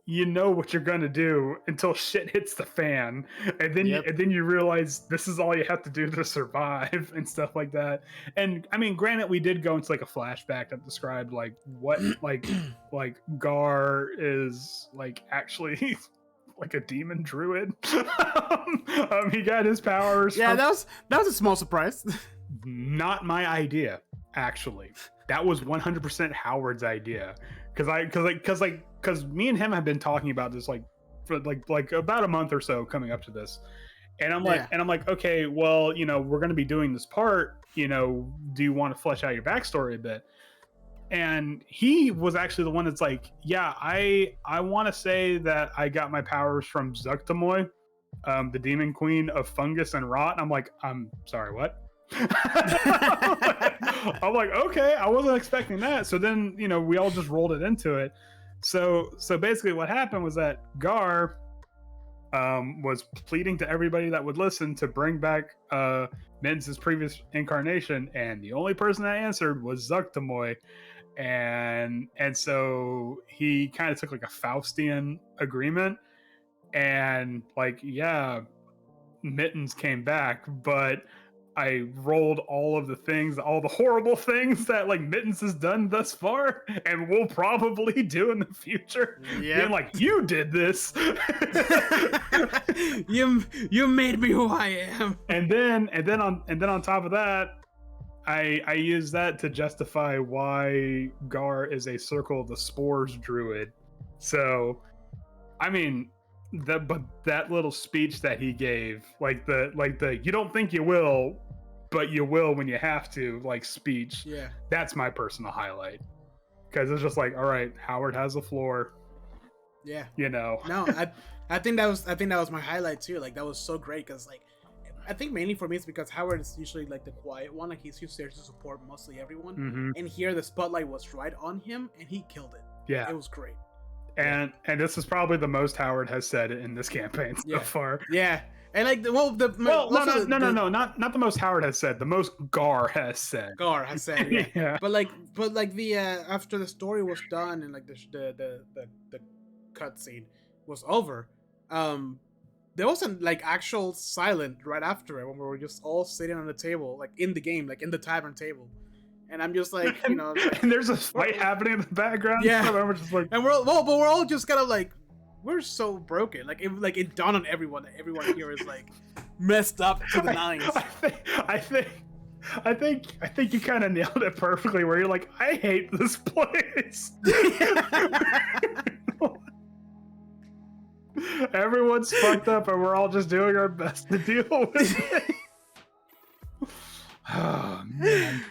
you know what you're gonna do until shit hits the fan, and then you realize this is all you have to do to survive and stuff like that. And I mean, granted, we did go into like a flashback that described like what like Gar is like actually like a demon druid. He got his powers. Yeah, that was a small surprise. Not my idea, actually. That was 100% Howard's idea, because me and him have been talking about this like for like about a month or so coming up to this, and I'm like, okay, well, you know, we're going to be doing this part, you know, do you want to flesh out your backstory a bit? And he was actually the one that's like, yeah, I want to say that I got my powers from Zuctamoy, the demon queen of fungus and rot. I'm like, I'm sorry, what? I'm like, okay, I wasn't expecting that. So then, you know, we all just rolled it into it. So basically what happened was that Gar was pleading to everybody that would listen to bring back Mittens' previous incarnation, and the only person that answered was Zuctamoy. And so he kind of took like a Faustian agreement, and like, yeah, Mittens came back, but I rolled all of the things, all the horrible things that like Mittens has done thus far and will probably do in the future. Yeah, being like, you did this. you made me who I am. And then on top of that, I use that to justify why Gar is a Circle of the Spores druid. So, I mean, that little speech that he gave, like the you don't think you will, but you will when you have to, like speech. Yeah, that's my personal highlight, because it's just like, all right, Howard has the floor. Yeah, you know. No, I think that was my highlight too. Like, that was so great, because like I think mainly for me it's because Howard is usually like the quiet one, like he's used there to support mostly everyone, and here the spotlight was right on him, and he killed it. Yeah, it was great. And this is probably the most Howard has said in this campaign so far. Yeah, and like no, not the most Howard has said. The most Gar has said. Gar has said, yeah. Yeah. But the after the story was done and like the cutscene was over, there wasn't like actual silent right after it when we were just all sitting on the table, like in the game, like in the tavern table. And I'm just like, you know, and there's a fight happening in the background. Yeah, and we're just like, and we're all just kind of like, we're so broken. Like it dawned on everyone that everyone here is like messed up to the nines. I think you kind of nailed it perfectly. Where you're like, I hate this place. Everyone's fucked up, and we're all just doing our best to deal with it. Oh man.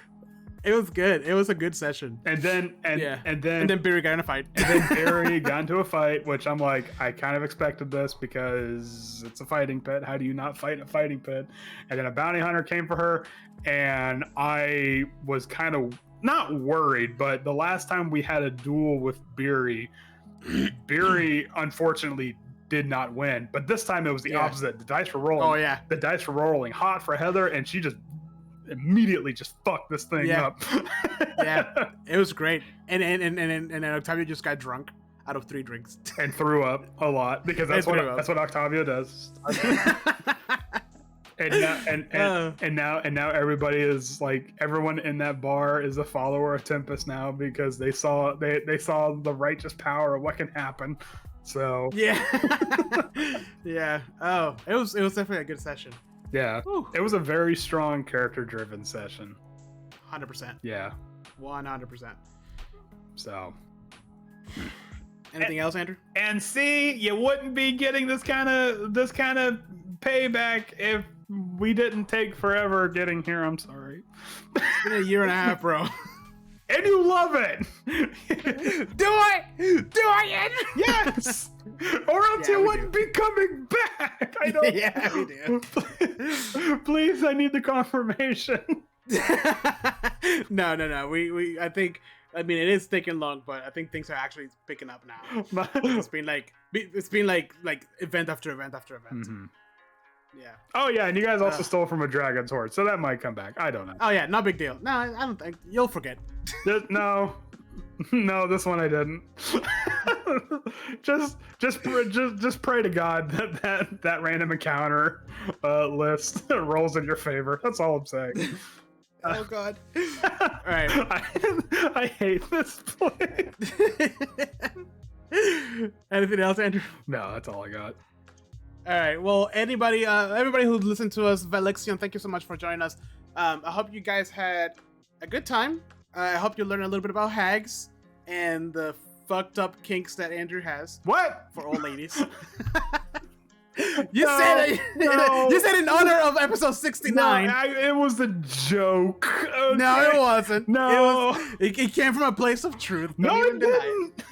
It was good. It was a good session. And then Bheur got in a fight. And then Bheur got into a fight, which I'm like, I kind of expected this because it's a fighting pit. How do you not fight in a fighting pit? And then a bounty hunter came for her, and I was kind of not worried, but the last time we had a duel with Bheur unfortunately did not win. But this time it was the opposite. The dice were rolling. Oh yeah. The dice were rolling hot for Heather, and she just immediately just fucked this thing up. Yeah, it was great. And Octavio just got drunk out of 3 drinks and threw up a lot because that's what Octavio does. and now everybody is like, everyone in that bar is a follower of Tempest now because they saw the righteous power of what can happen. So yeah. Oh, it was definitely a good session. Yeah. Whew. It was a very strong character-driven session. 100%. Yeah. 100%. So. Anything else, Andrew? And see, you wouldn't be getting this kind of payback if we didn't take forever getting here. I'm sorry. It's been a year and a half, bro. And you love it. Do I, Andrew? Yes. Or else you wouldn't be coming back. I don't. Yeah, we do. Please, I need the confirmation. No. I think. I mean, it is taking long, but I think things are actually picking up now. It's been like event after event after event. Mm-hmm. Yeah. Oh yeah, and you guys also stole from a dragon's horde, so that might come back. I don't know. Oh yeah, no big deal. No, I don't think you'll forget. No, this one I didn't. just pray to God that random encounter list rolls in your favor. That's all I'm saying. Oh God. All right. I hate this place. Anything else, Andrew? No, that's all I got. All right. Well, everybody who listened to us, Valexion, thank you so much for joining us. I hope you guys had a good time. I hope you learned a little bit about hags and the fucked up kinks that Andrew has. What? For old ladies. You said in honor of episode 69. No, it was a joke. Okay. No, it wasn't. No. It came from a place of truth. No, it didn't.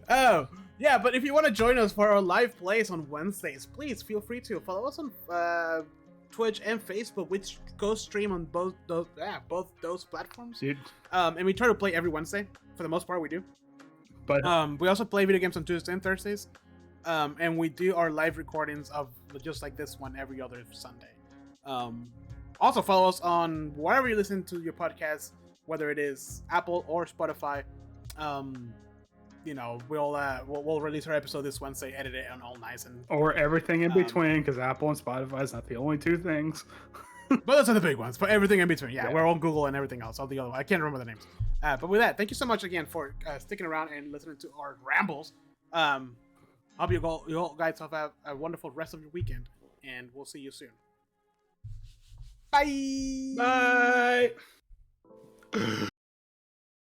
Oh. Yeah, but if you want to join us for our live plays on Wednesdays, please feel free to follow us on Twitch and Facebook, which goes stream on both those platforms. Dude. And we try to play every Wednesday. For the most part, we do. But we also play video games on Tuesdays and Thursdays. And we do our live recordings of just like this one every other Sunday. Also follow us on wherever you listen to your podcast, whether it is Apple or Spotify. You know, we'll release our episode this Wednesday, edit it, and all nice and or everything in between, because Apple and Spotify is not the only 2 things. But those are the big ones. But everything in between, yeah, we're on Google and everything else. All the other ones. I can't remember the names. But with that, thank you so much again for sticking around and listening to our rambles. Hope you all guys have a wonderful rest of your weekend, and we'll see you soon. Bye. Bye.